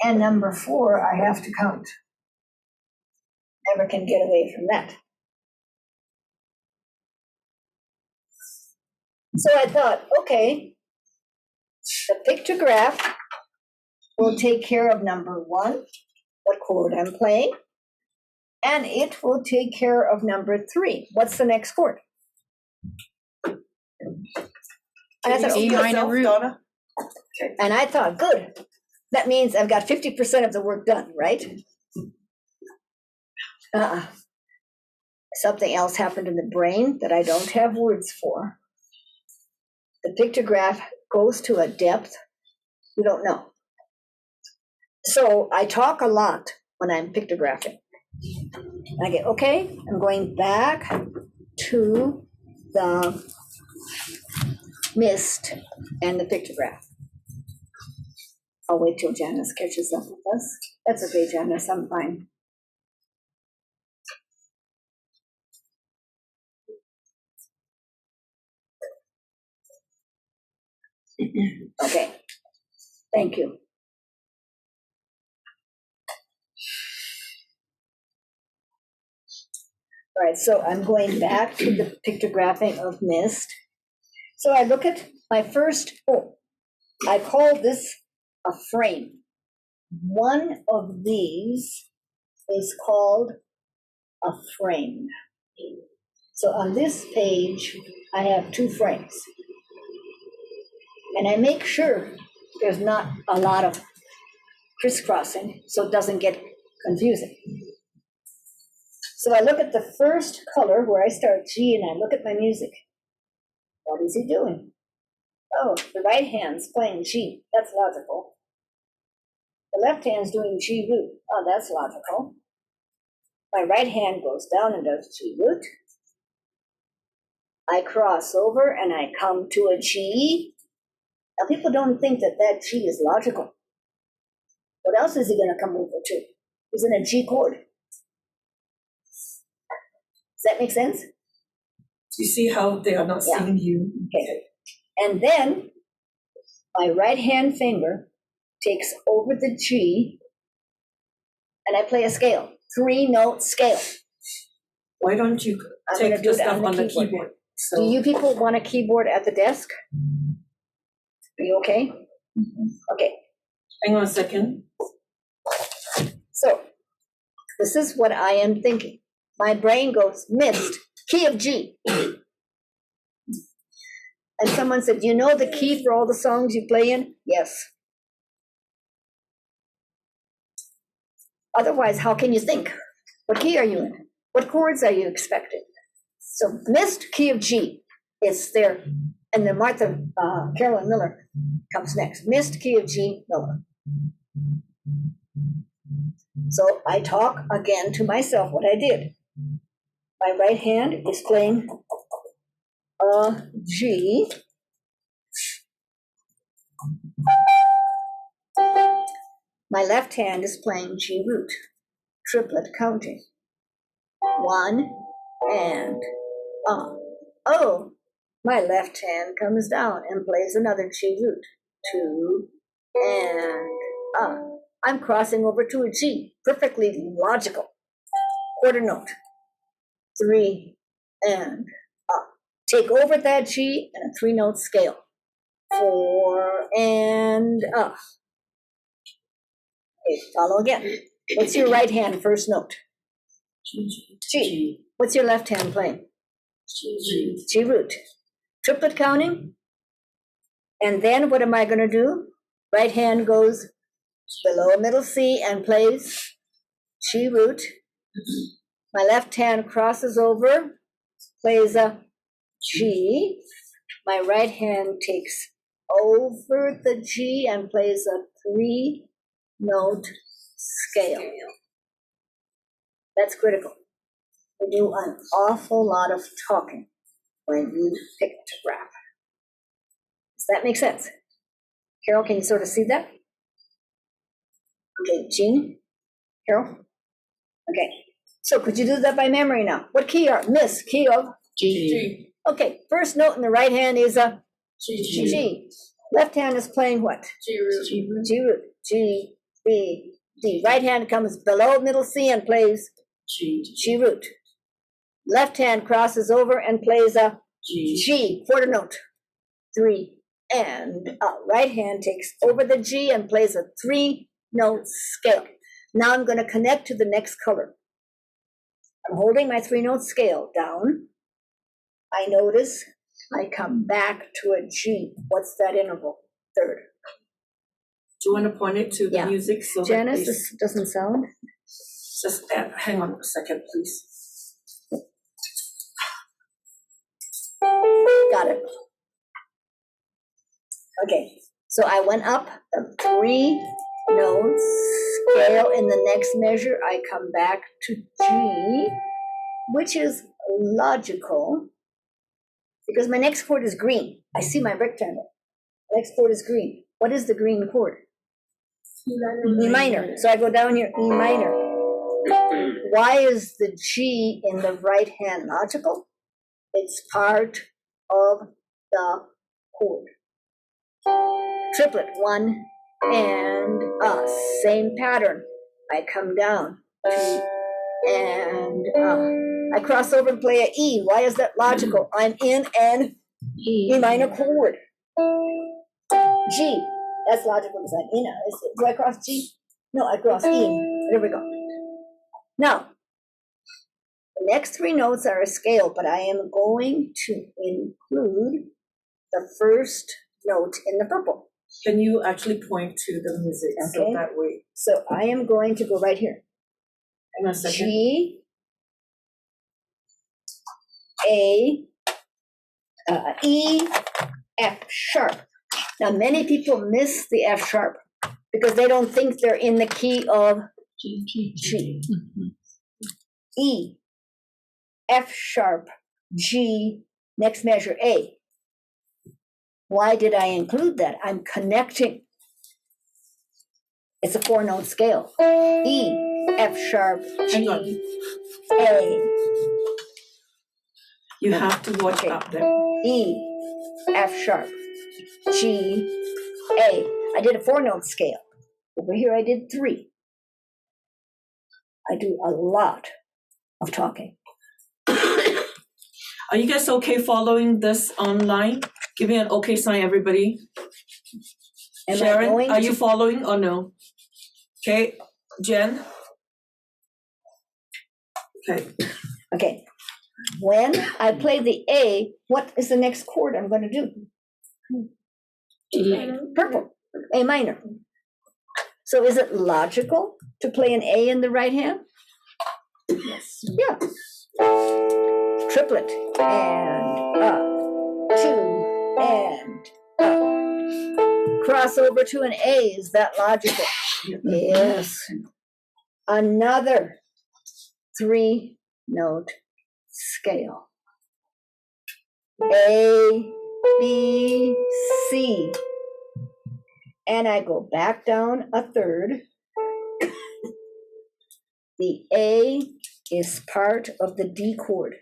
And number 4, I have to count. Never can get away from that. So I thought, okay, the pictograph will take care of number 1, what chord I'm playing, and it will take care of number 3. What's the next chord? Can I you thought, see A minor yourself, root. Donna? and I thought, good. That means I've got 50% of the work done, right? Something else happened in the brain that I don't have words for. The pictograph goes to a depth you don't know. So I talk a lot when I'm pictographing. I get, okay, I'm going back to the mist and the pictograph. I'll wait till Janice catches up with us. That's okay, Janice, I'm fine. Okay, thank you. All right, so I'm going back to the pictographing of mist. So I look at my first, I call this a frame. One of these is called a frame. So on this page, I have 2 frames. And I make sure there's not a lot of crisscrossing so it doesn't get confusing. So I look at the first color where I start G and I look at my music. What is he doing? Oh, the right hand's playing G. That's logical. The left hand's doing G root. Oh, that's logical. My right hand goes down and does G root. I cross over and I come to a G. Now people don't think that that G is logical. What else is he going to come over to? He's in a G chord. Does that make sense? You see how they are not Yeah. seeing you? Okay. And then my right hand finger takes over the G and I play a scale, 3-note scale. Why don't you I'm gonna take do the it on stuff the on the keyboard. keyboard? So Do you people want a keyboard at the desk? Are you okay? Okay, hang on a second. so this is what I am thinking. My brain goes, mist, key of G. And someone said, do you know the key for all the songs you play in? Yes. Otherwise, how can you think? What key are you in? What chords are you expecting? So mist, key of G, is there. And then Carolyn Miller comes next. Mist, key of G, Miller. So I talk again to myself what I did. My right hand is playing a G. My left hand is playing G root, triplet counting. 1 and oh, my left hand comes down and plays another G root. 2 and I'm crossing over to a G, perfectly logical. Quarter note. 3 and take over that G and a 3-note scale. 4 and Okay, follow again. What's your right hand first note? G. What's your left hand playing? G. G root. Triplet counting. And then what am I going to do? Right hand goes below middle C and plays G root. My left hand crosses over, plays a G. My right hand takes over the G and plays a 3-note scale. That's critical. We do an awful lot of talking when you pictograph. Does that make sense? Carol, can you sort of see that? Okay, Jean? Carol? Okay, so could you do that by memory now? What key are, Miss, key of? G. Okay, first note in the right hand is a G. G. Left hand is playing what? G root. G root. G, B, D. Right hand comes below middle C and plays G root. Left hand crosses over and plays a G, quarter note. 3 and right hand takes over the G and plays a 3-note scale. Now I'm going to connect to the next color. I'm holding my 3-note scale down. I notice I come back to a G. What's that interval? Third. Do you want to point it to the Yeah. music? So Janice, that this doesn't sound. just hang on a second, please. Got it. Okay, so I went up the 3-note scale. In the next measure, I come back to G, which is logical because my next chord is green. I see my rectangle. Next chord is green. What is the green chord? E minor. So I go down here, E minor. Why is the G in the right hand logical? It's part of the chord. Triplet, 1 and same pattern. I come down to and I cross over and play a E. Why is that logical? I'm in an E minor chord. G, that's logical because I'm in a. Do I cross G? No, I cross E. There we go. Now, the next 3 notes are a scale, but I am going to include the first note in the purple. Can you actually point to the music so Okay. that way? So I am going to go right here. Hang on a second. G, A, E, F sharp. Now, many people miss the F sharp because they don't think they're in the key of G. E, F sharp, G, next measure A. Why did I include that? I'm connecting. It's a 4-note scale. E, F sharp, Hang on. G, A. You have to watch Okay. out there. E, F sharp, G, A. I did a 4-note scale. Over here I did 3. I do a lot of talking. Are you guys okay following this online? Give me an okay sign, everybody. Am I Sharon, going are to- you following or no? Okay, Jen? Okay, Okay. When I play the A, what is the next chord I'm going to do? Purple, A minor. So is it logical to play an A in the right hand? Yes. Yeah. Triplet and up, 2 and up. Cross over to an A. Is that logical? Yes. Another 3-note scale. A, B, C. And I go back down a third. The A is part of the D chord.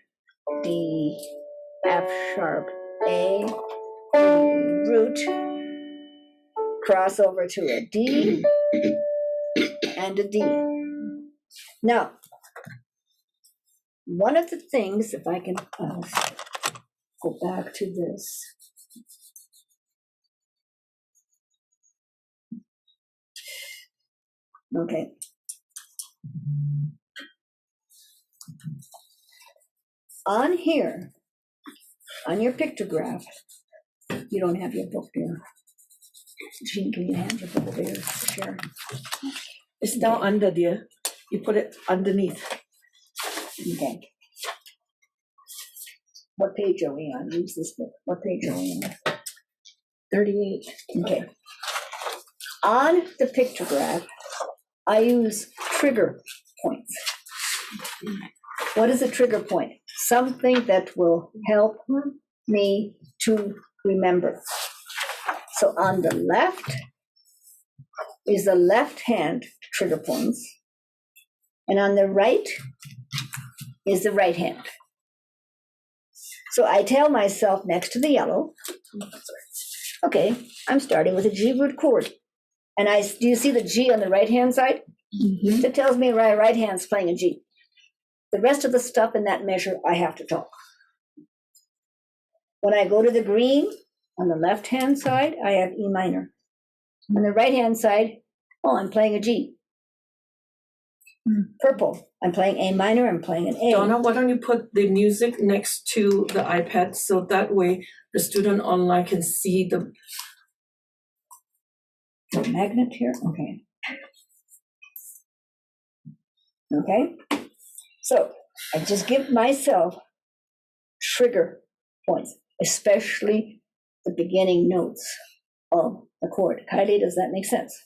D, F sharp, A, root, cross over to a D and a D. Now, one of the things, if I can go back to this. Okay. On here, on your pictograph, you don't have your book there. Jean, can you hand your book there to Sharon? it's down under, dear. You put it underneath. Okay. What page are we on? Use this book. What page are we on? 38. Okay. On the pictograph, I use trigger points. What is a trigger point? Something that will help me to remember. So on the left is the left hand trigger points, and on the right is the right hand. So I tell myself next to the yellow, okay, I'm starting with a G root chord. And do you see the G on the right hand side? Mm-hmm. That tells me my right hand's playing a G. The rest of the stuff in that measure, I have to talk. When I go to the green, on the left hand side, I have E minor. On the right hand side, oh, I'm playing a G. Purple, I'm playing A minor, I'm playing an A. Donna, why don't you put the music next to the iPad so that way the student online can see the magnet here, okay. Okay, so I just give myself trigger points, especially the beginning notes of the chord. Kylie, does that make sense?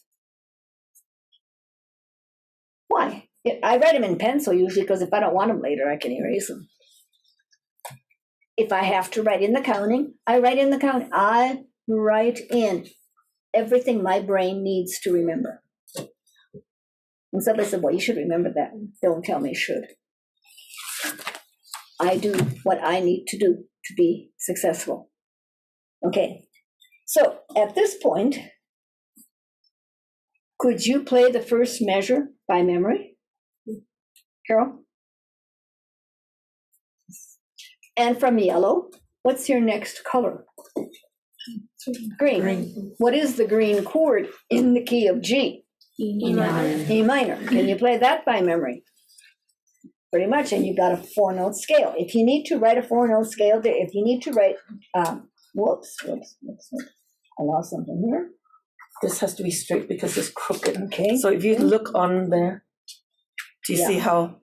Why? I write them in pencil usually because if I don't want them later, I can erase them. If I have to write in the counting, I write in the counting. I write in everything my brain needs to remember. And somebody said, well, you should remember that. Don't tell me should. I do what I need to do to be successful. Okay, so at this point, could you play the first measure by memory, Carol? And from yellow, what's your next color? Green. What is the green chord in the key of G? E minor. E minor. Can you play that by memory? Pretty much, and you've got a 4-note scale. If you need to write a 4-note scale, if you need to write, whoops, I lost something here. this has to be straight because it's crooked. Okay. So if you look on there, do you see how,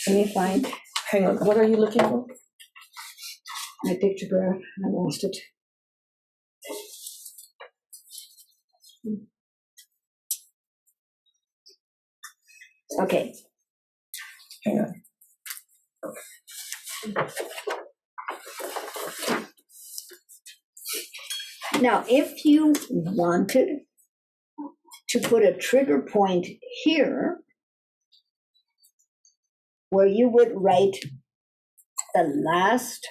Let me find hang on, what are you looking for? my pictograph. I lost it. Okay. Hang on. Now, if you wanted to put a trigger point here, where you would write the last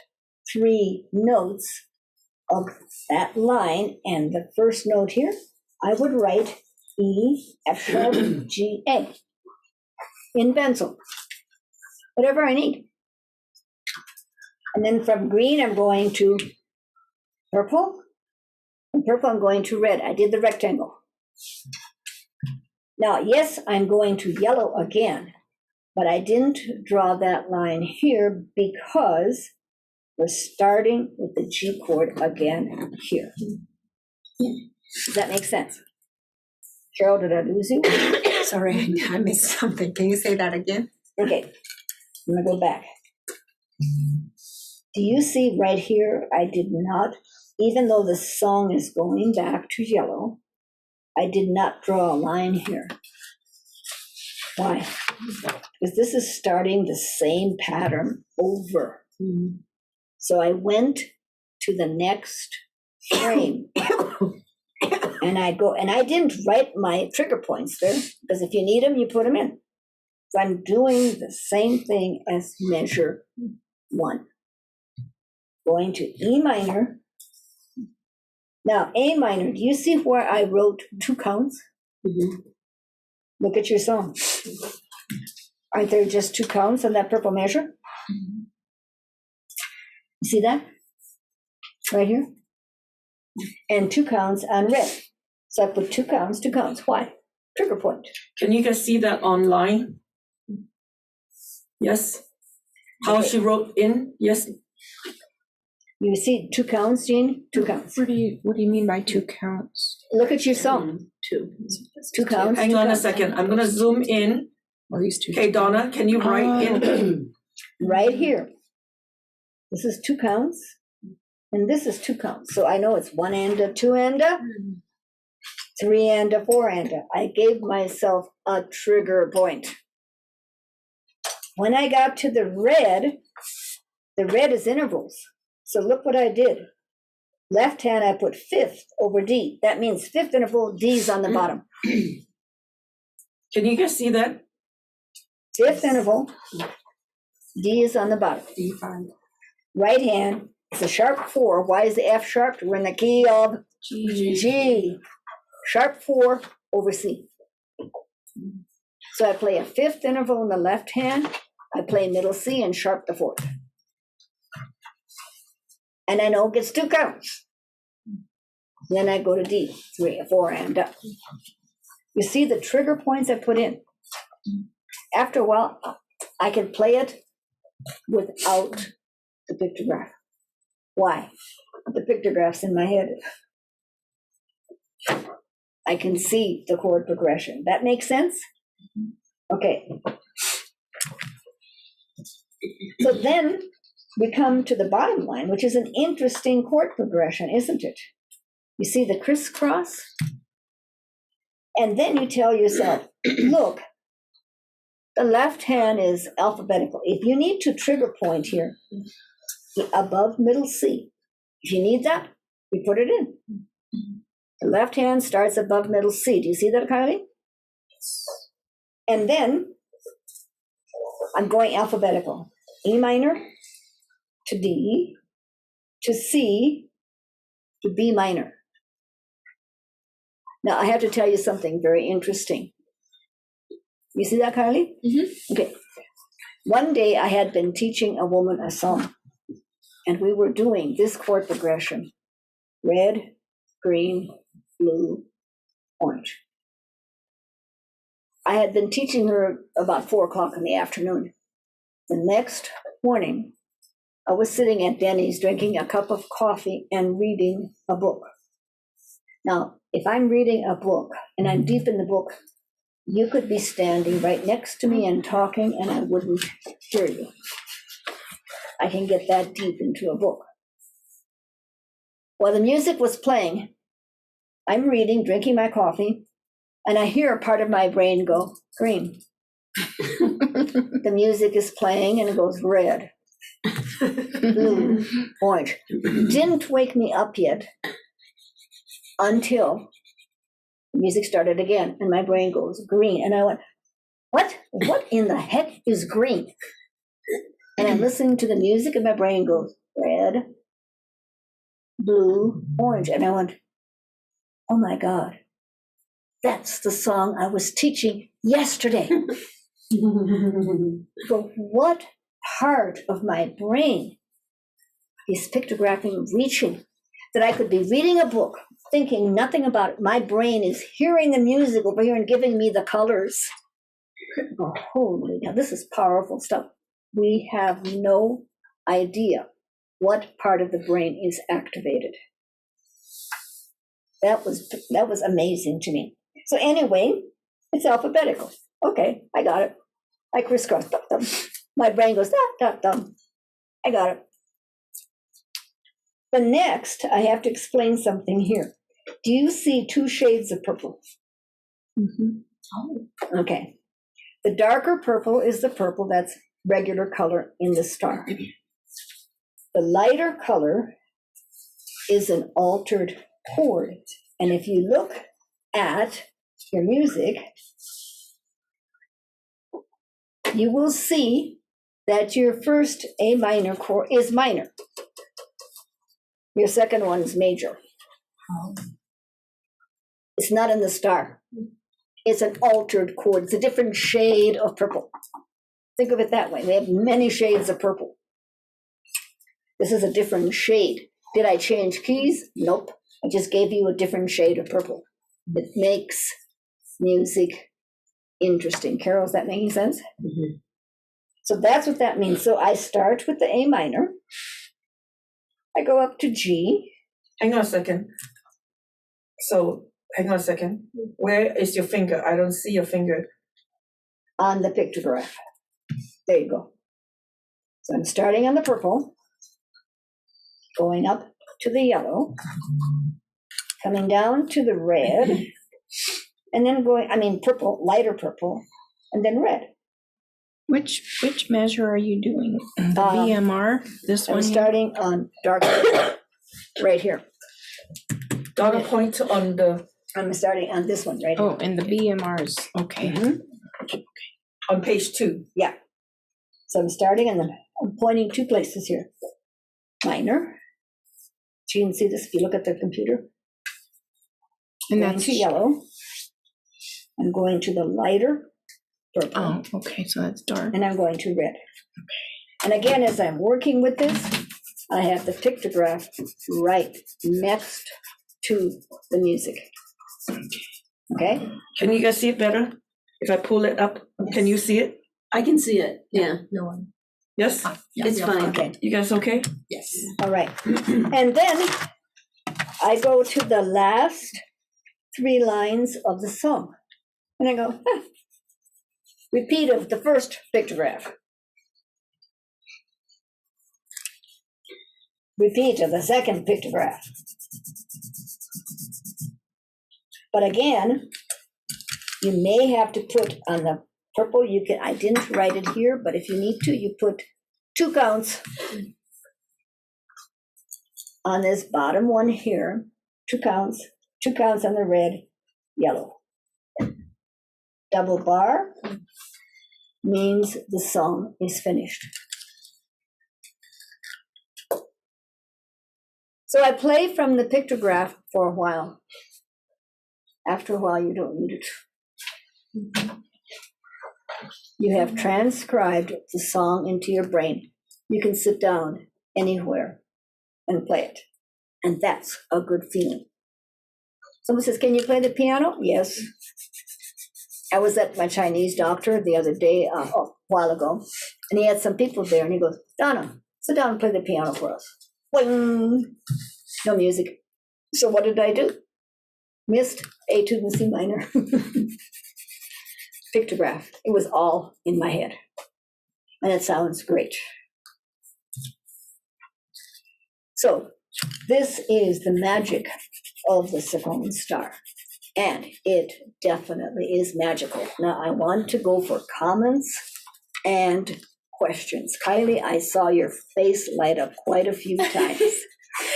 3 notes of that line and the first note here, I would write E, F sharp, G, A in pencil, whatever I need. And then from green, I'm going to purple. From purple, I'm going to red. I did the rectangle. Now, yes, I'm going to yellow again, but I didn't draw that line here because we're starting with the G chord again here. Does that make sense? Carol, did I lose you? Sorry, I missed something. Can you say that again? Okay, I'm gonna go back. Do you see right here, I did not, even though the song is going back to yellow, I did not draw a line here. Why? Because this is starting the same pattern over. So I went to the next frame and I go, and I didn't write my trigger points there because if you need them, you put them in. So I'm doing the same thing as measure 1. Going to E minor. Now, A minor, do you see where I wrote 2 counts? Look at your song. Aren't there just 2 counts on that purple measure? You see that? Right here? And 2 counts on red. So I put 2 counts, 2 counts. Why? Trigger point. Can you guys see that online? Yes? How Okay. she wrote in? Yes? You see 2 counts, Jean? 2 counts. What do you mean by 2 counts? Look at your song. 2 counts. Hang 2 on a counts. second. I'm going to zoom in. Or these 2? Okay, Donna, can you write in? Right here. This is 2 counts, and this is 2 counts. So I know it's 1 and a 2 and a 3 and a 4 and a. I gave myself a trigger point. When I got to the red is intervals. So look what I did. Left hand, I put fifth over D. That means fifth interval, D's on the bottom. Can you guys see that? Fifth interval, D is on the bottom. D5. Right hand, it's a sharp 4. Why is the F sharp? We're in the key of G. Sharp 4 over C. So I play a fifth interval in the left hand. I play middle C and sharp the 4th. And I know it gets 2 counts. Then I go to D, 3, 4, and up. You see the trigger points I put in. After a while, I can play it without the pictograph. Why? The pictograph's in my head. I can see the chord progression. That makes sense? Okay. So then we come to the bottom line, which is an interesting chord progression, isn't it? You see the crisscross? And then you tell yourself, look, the left hand is alphabetical. If you need to trigger point here, above middle C, if you need that, you put it in. The left hand starts above middle C. Do you see that, Kylie? And then I'm going alphabetical. E minor to D to C to B minor. Now, I have to tell you something very interesting. You see that, Kylie? Mm-hmm. Okay. One day I had been teaching a woman a song, and we were doing this chord progression: red, green, blue, orange. I had been teaching her about 4 o'clock in the afternoon. The next morning, I was sitting at Denny's drinking a cup of coffee and reading a book. Now, if I'm reading a book and I'm deep in the book, you could be standing right next to me and talking and I wouldn't hear you. I can get that deep into a book. While the music was playing, I'm reading, drinking my coffee, and I hear a part of my brain go, green. The music is playing and it goes red, blue, orange. Didn't wake me up yet until the music started again and my brain goes green. And I went, what? What in the heck is green? And I'm listening to the music and my brain goes red, blue, orange. And I went, oh my God, that's the song I was teaching yesterday. So what part of my brain is pictographing reaching that I could be reading a book, thinking nothing about it. My brain is hearing the music over here and giving me the colors. Oh, holy, now this is powerful stuff. We have no idea what part of the brain is activated. That was amazing to me. So anyway, it's alphabetical. Okay, I got it. I crisscross. Dum, dum. My brain goes, dum, dum. I got it. But next, I have to explain something here. Do you see 2 shades of purple? Mm-hmm. Oh. Okay. The darker purple is the purple that's regular color in the star. The lighter color is an altered chord. And if you look at your music, you will see that your first A minor chord is minor. Your second one is major. It's not in the star. It's an altered chord. It's a different shade of purple. Think of it that way. We have many shades of purple. This is a different shade. Did I change keys? Nope. I just gave you a different shade of purple. It makes music interesting. Carol, is that making sense? Mm-hmm. So that's what that means. So I start with the A minor. I go up to G. Hang on a second. So, hang on a second. Where is your finger? I don't see your finger. On the pictograph. There you go. So I'm starting on the purple, going up to the yellow, coming down to the red, and then purple, lighter purple, and then red. Which measure are you doing? The Um, BMR? This I'm one? Here? starting on dark right here. Donna point on the, I'm starting on this one right here. Oh, and the BMRs. Okay. Mhm. on page 2. So I'm starting and I'm pointing 2 places here. Minor. So you can see this if you look at the computer. And Going that's to yellow. I'm going to the lighter purple. Oh, okay. So that's dark. And I'm going to red. And again, as I'm working with this, I have the pictograph right next to the music. Okay? Can you guys see it better? If I pull it up, can you see it? I can see it, yeah, No one. Yes? it's fine. Okay. You guys okay? Yes. All right. And then I go to the last 3 lines of the song. And I go, repeat of the first pictograph. Repeat of the second pictograph. But again, you may have to put on the purple, you can, I didn't write it here, but if you need to, you put 2 counts on this bottom one here, 2 counts on the red, yellow. Double bar means the song is finished. So I play from the pictograph for a while. After a while, you don't need it. You have transcribed the song into your brain. You can sit down anywhere and play it. And that's a good feeling. Someone says, can you play the piano? Yes. I was at my Chinese doctor the other day, a while ago, and he had some people there, and he goes, Donna, sit down and play the piano for us. Wing! No music. So what did I do? Missed A2 and C minor. Pictograph. It was all in my head. And it sounds great. So this is the magic of the Cercone star. And it definitely is magical. Now I want to go for comments and questions. Kylie, I saw your face light up quite a few times.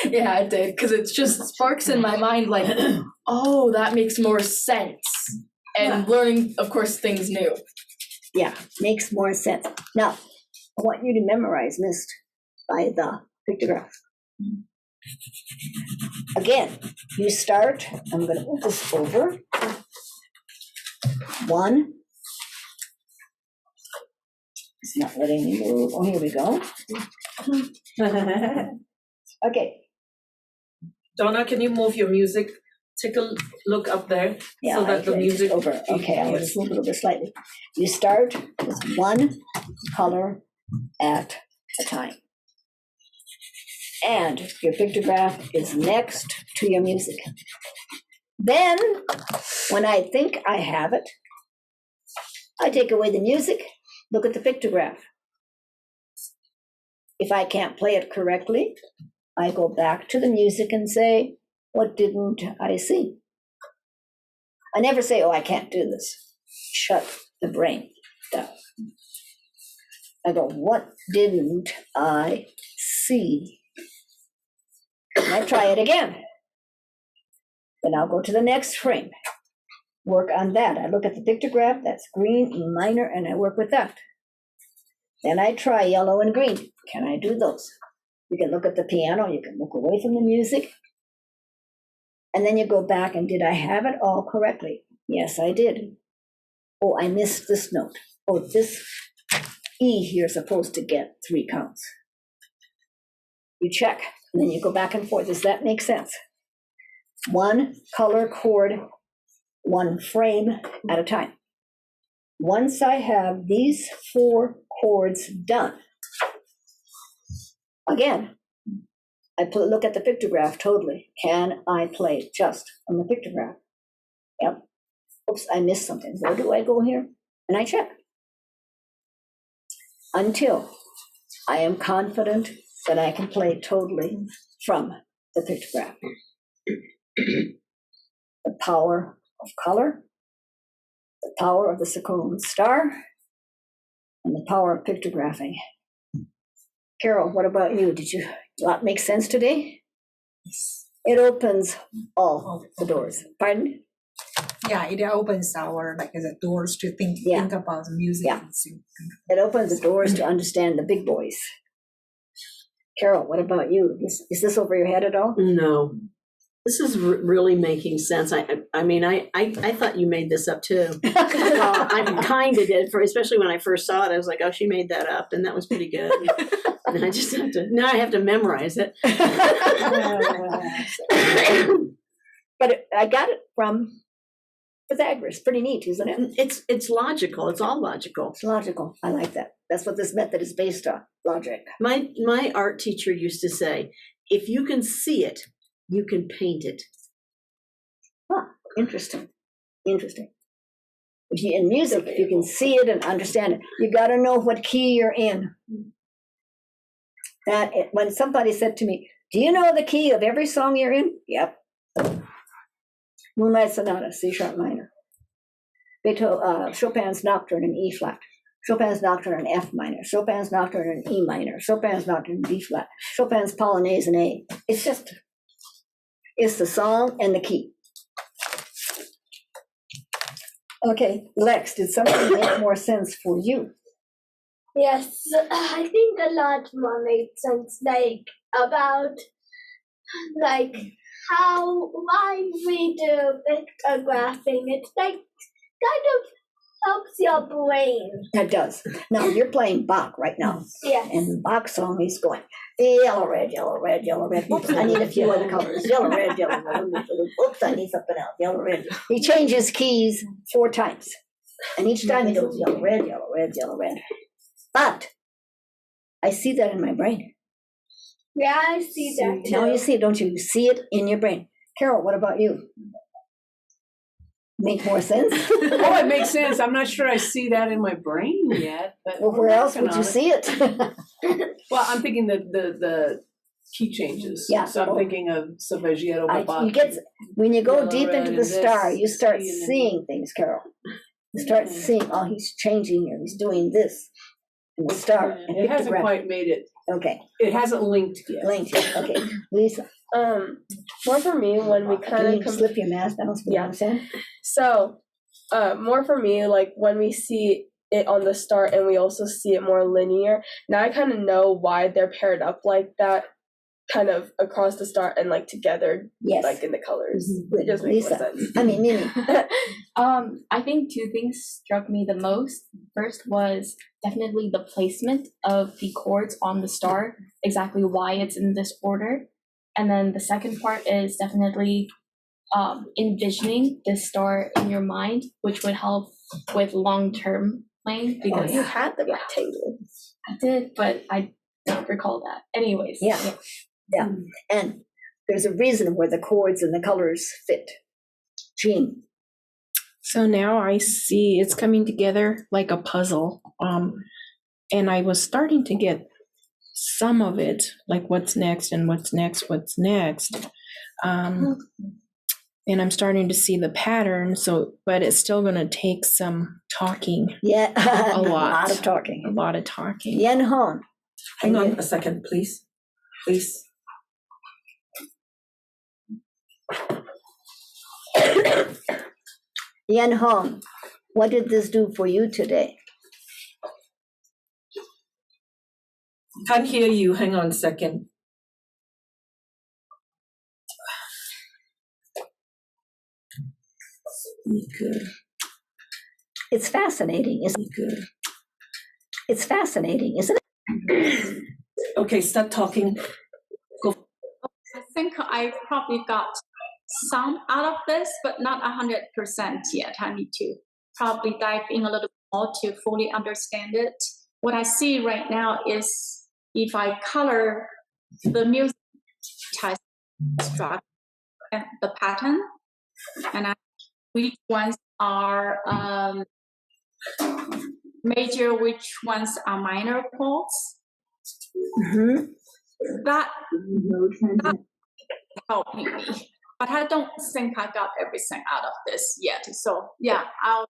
Yeah, I did, because it just sparks in my mind like, oh, that makes more sense. And learning, of course, things new. Yeah, makes more sense. Now, I want you to memorize Mist by the pictograph. Again, you start, I'm going to move this over. 1. It's not letting me move. Oh, here we go. Okay. Donna, can you move your music? Take a look up there Yeah, so that the I just music. over. Okay, I'll just move it over slightly. You start with 1 color at a time. And your pictograph is next to your music. Then, when I think I have it, I take away the music, look at the pictograph. If I can't play it correctly, I go back to the music and say, what didn't I see? I never say, oh, I can't do this. Shut the brain down. I go, what didn't I see? And I try it again. Then I'll go to the next frame. Work on that. I look at the pictograph, that's green, E minor, and I work with that. Then I try yellow and green. Can I do those? You can look at the piano, you can look away from the music. And then you go back and did I have it all correctly? Yes, I did. Oh, I missed this note. Oh, this E here is supposed to get 3 counts. You check, and then you go back and forth. Does that make sense? 1 color chord, 1 frame at a time. Once I have these 4 chords done, again, I look at the pictograph totally. Can I play just on the pictograph? Yep. Oops, I missed something. Where do I go here? And I check. Until I am confident that I can play totally from the pictograph. The power of color, the power of the Cercone star, and the power of pictographing. Carol, what about you? Did that make sense today? It opens all the doors. Pardon? Yeah, it opens our like the doors to think about music. Yeah. And sing. It opens the doors to understand the big boys. Carol, what about you? Is this over your head at all? No, this is really making sense. I mean, I thought you made this up too. Well, I kind of did, especially when I first saw it. I was like, oh, she made that up, and that was pretty good. And I just I have to memorize it. But I got it from Pythagoras. Pretty neat, isn't it? It's logical. It's all logical. It's logical. I like that. That's what this method is based on. Logic. My art teacher used to say, if you can see it, you can paint it. Huh. Interesting. Interesting. In music, if you can see it and understand it, you got to know what key you're in. When somebody said to me, do you know the key of every song you're in? Yep. Moonlight Sonata, C sharp minor. Chopin's Nocturne in E flat. Chopin's Nocturne in F minor. Chopin's Nocturne in E minor. Chopin's Nocturne in B flat. Chopin's Polonaise in A. It's the song and the key. Okay, Lex, did something make more sense for you? Yes, I think a lot more made sense. Like about why we do pictographing. It's like kind of helps your brain. That does. Now you're playing Bach right now. Yes. And Bach's song, he's going yellow, red, yellow, red, yellow, red. Oops, I need a few other colors. Yellow, red, yellow, red. Oops, I need something else. Yellow, red. He changes keys 4 times. And each time he goes yellow, red, yellow, red, yellow, red. But I see that in my brain. Yeah, I see that too. Now you see it, don't you? You see it in your brain. Carol, what about you? Make more sense? Oh, it makes sense. I'm not sure I see that in my brain yet. But Well, where else would you see it? Well, I'm thinking the key changes. Yeah. So I'm thinking of Solfeggiato by Bach. When you go Yellow, deep red, into the and star, this, you start and seeing things, Carol. You start seeing, oh, he's changing here. He's doing this. And the star. And It hasn't pictograph. quite made it. Okay. It hasn't linked yet. Linked. Okay. Lisa, More for me when we kind can of you slip your mask down so you understand? So, more for me, like when we see it on the start and we also see it more linear, now I kind of know why they're paired up like that, kind of across the start and like together, Yes. like in the colors. Good. It just makes more Lisa. sense. I mean, Mimi. I think 2 things struck me the most. First was definitely the placement of the chords on the star, exactly why it's in this order. And then the second part is definitely envisioning this star in your mind, which would help with long-term playing. Because You had the rectangle. I did, but I don't recall that. Anyways. Yeah. Yeah. And there's a reason where the chords and the colors fit. Jean. So now I see it's coming together like a puzzle. And I was starting to get some of it, like what's next and what's next, what's next. And I'm starting to see the pattern, but it's still going to take some talking, Yeah. A lot. A lot of talking. a lot of talking. Yen Hong. Hang on a second, please. Please. Yen Hong, what did this do for you today? Can't hear you. Hang on a second. It's fascinating, isn't it? It's fascinating, isn't it? Okay, start talking. I think I probably got some out of this, but not 100% yet. I need to probably dive in a little more to fully understand it. What I see right now is if I color the music type structure, the pattern, and which ones are major, which ones are minor chords. Mm-hmm. That helping me, but I don't think I got everything out of this yet. So yeah, I'll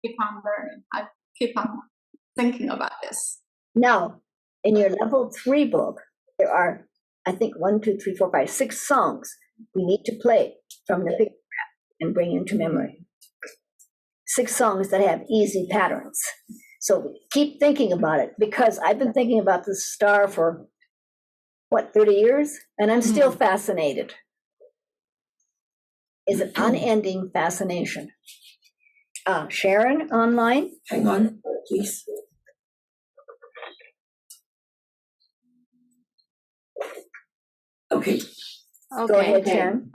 keep on learning. I keep on thinking about this. Now, in your level 3 book, there are, I think, 1, 2, 3, 4, 5, 6 songs we need to play from the pictograph and bring into memory. 6 songs that have easy patterns. So keep thinking about it, because I've been thinking about the star for, 30 years? And I'm still fascinated. It's an unending fascination. Sharon, online? Hang on, please. Okay. Go ahead, Sharon.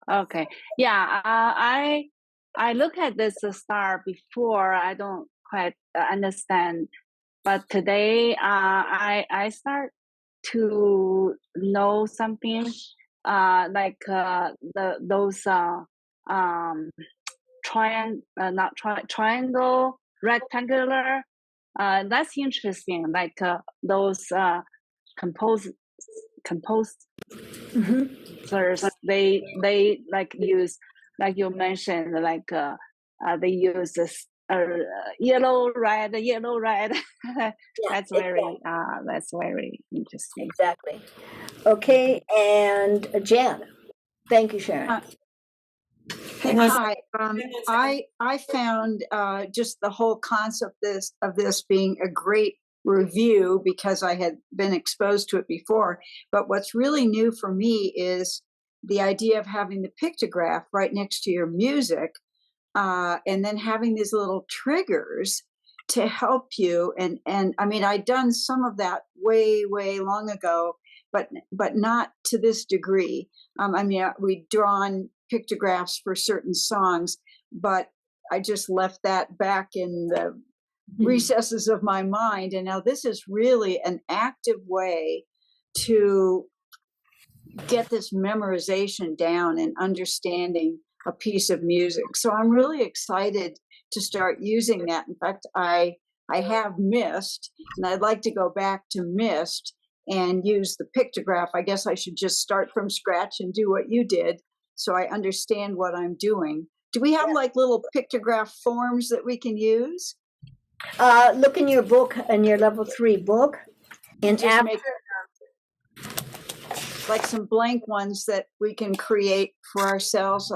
Okay. Yeah. I look at this star before. I don't quite understand, but today I start to know something like those triangle, rectangular. That's interesting. Like those composers, they like use, like you mentioned, like they use this yellow, red. That's very interesting. Exactly. Okay, and Jan. Thank you, Sharon. Hang on. Hi, I found just the whole concept of this being a great review because I had been exposed to it before. But what's really new for me is the idea of having the pictograph right next to your music, and then having these little triggers to help you. And I mean, I'd done some of that way long ago, but not to this degree. I mean, we'd drawn pictographs for certain songs, but I just left that back in the recesses of my mind. And now this is really an active way to get this memorization down and understanding a piece of music. So I'm really excited to start using that. In fact, I have Mist, and I'd like to go back to Mist and use the pictograph. I guess I should just start from scratch and do what you did, so I understand what I'm doing. Do we have like little pictograph forms that we can use? Look in your book, in your level 3 book, and Just after, make like some blank ones that we can create for ourselves.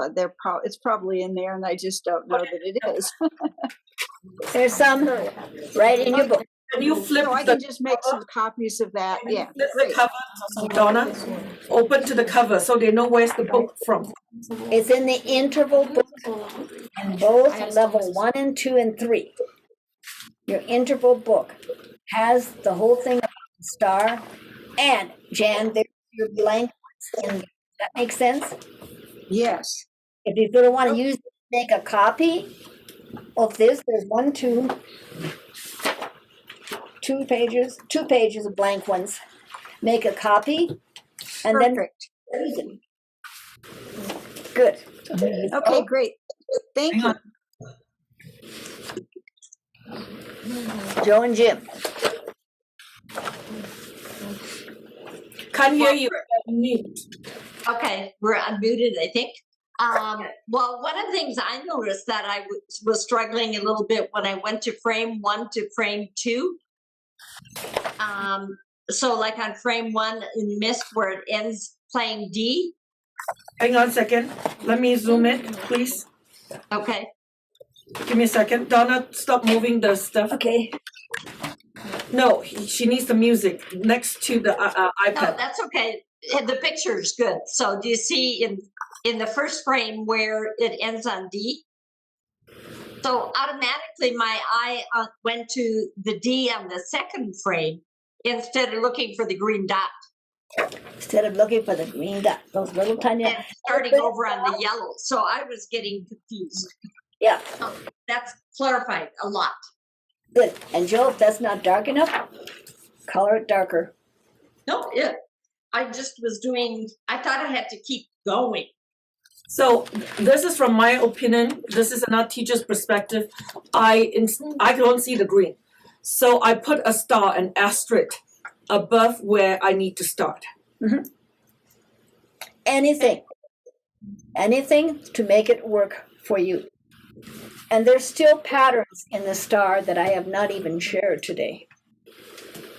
It's probably in there, and I just don't know that it is. there's some right in your book. Can you flip So I the can just make some copies of that. Can you Yeah, flip the great. cover, Donna? Open to the cover so they know where's the book from. It's in the interval book, in both level 1 and 2 and 3. Your interval book has the whole thing about the star, and Jan, there's your blank ones in there. That makes sense? Yes. If you don't want to use it, make a copy of this. There's 2 pages of blank ones. Make a copy, and Perfect. then use it. Good. Okay, great. Thank you. Joe and Jim. Can't hear you. Mute. Okay, we're unmuted, I think. Well, one of the things I noticed that I was struggling a little bit when I went to frame 1 to frame 2. So like on frame 1 in Mist where it ends playing D. Hang on a second. Let me zoom in, please. Okay. Give me a second. Donna, stop moving the stuff. Okay. No, she needs the music next to the iPad. No, that's okay. The picture is good. So do you see in the first frame where it ends on D? So automatically my eye went to the D on the second frame instead of looking for the green dot. Instead of looking for the green dot, those little tiny. And starting over on the yellow. So I was getting confused. Yeah. That's clarified a lot. Good. And Joe, if that's not dark enough, color it darker. No, yeah. I just was doing, I thought I had to keep going. So this is from my opinion. This is another teacher's perspective. I don't see the green. So I put a star, an asterisk, above where I need to start. Mm-hmm. Anything to make it work for you. And there's still patterns in the star that I have not even shared today.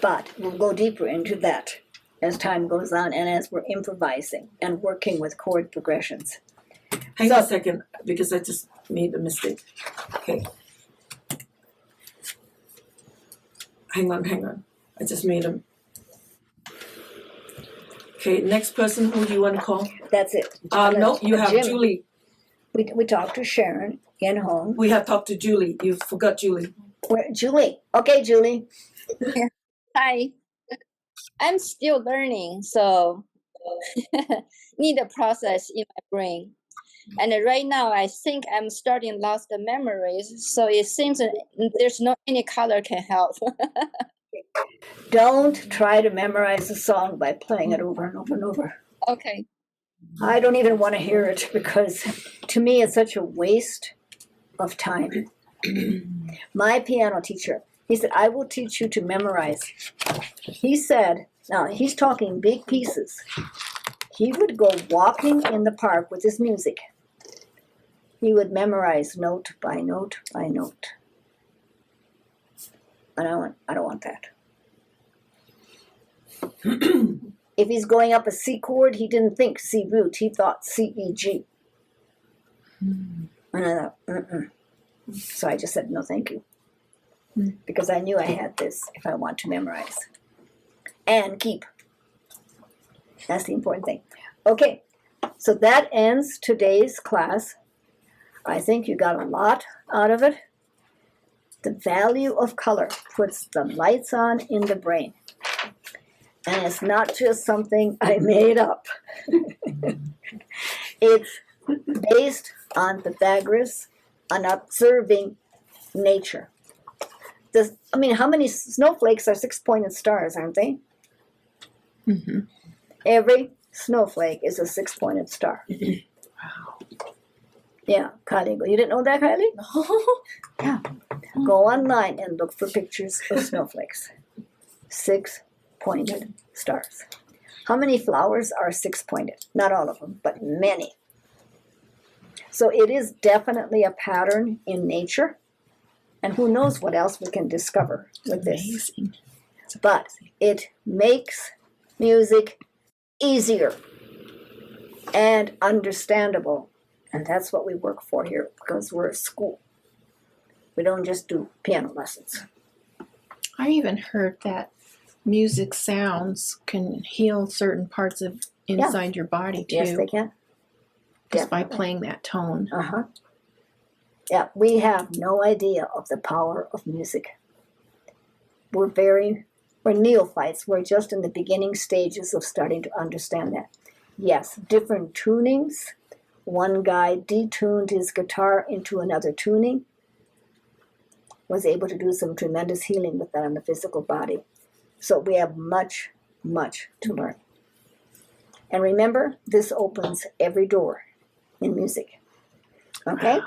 But we'll go deeper into that as time goes on and as we're improvising and working with chord progressions. Hang on a second, because I just made a mistake. Okay. Hang on. I just made a... Okay, next person, who do you want to call? That's it. No, you have Jim. Julie. We talked to Sharon in home. We have talked to Julie. You forgot Julie. Julie. Okay, Julie. Hi. I'm still learning, so need a process in my brain. And right now, I think I'm starting lost the memories. So it seems that there's no any color can help. Don't try to memorize a song by playing it over and over and over. Okay. I don't even want to hear it because to me it's such a waste of time. My piano teacher, he said, I will teach you to memorize. He said, now he's talking big pieces. He would go walking in the park with his music. He would memorize note by note by note. And I don't want that. If he's going up a C chord, he didn't think C root, he thought C, E, G. And I thought, So I just said, no, thank you. Because I knew I had this if I want to memorize. And keep. That's the important thing. Okay, so that ends today's class. I think you got a lot out of it. The value of color puts the lights on in the brain. And it's not just something I made up. It's based on Pythagoras, on observing nature. How many snowflakes are six-pointed stars, aren't they? Mm-hmm. Every snowflake is a six-pointed star. Wow. Yeah, Kylie, you didn't know that, Kylie? No. Yeah. Go online and look for pictures of snowflakes. Six-pointed stars. How many flowers are six-pointed? Not all of them, but many. So it is definitely a pattern in nature. And who knows what else we can discover with this. But it makes music easier and understandable. And that's what we work for here because we're a school. We don't just do piano lessons. I even heard that music sounds can heal certain parts of inside your body too. Yes, they can. Just by playing that tone. Uh-huh. Yeah, we have no idea of the power of music. We're neophytes. We're just in the beginning stages of starting to understand that. Yes, different tunings. One guy detuned his guitar into another tuning, was able to do some tremendous healing with that on the physical body. So we have much, much to learn. And remember, this opens every door in music. Okay?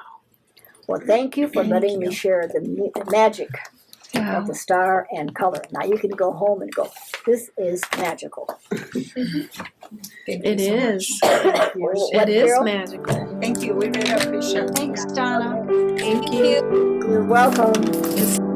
Well, thank you for letting me share the magic of the star and color. Now you can go home and go, this is magical. It is. It is magical. Thank you. We really appreciate it. Thanks, Donna. Thank you. You're welcome.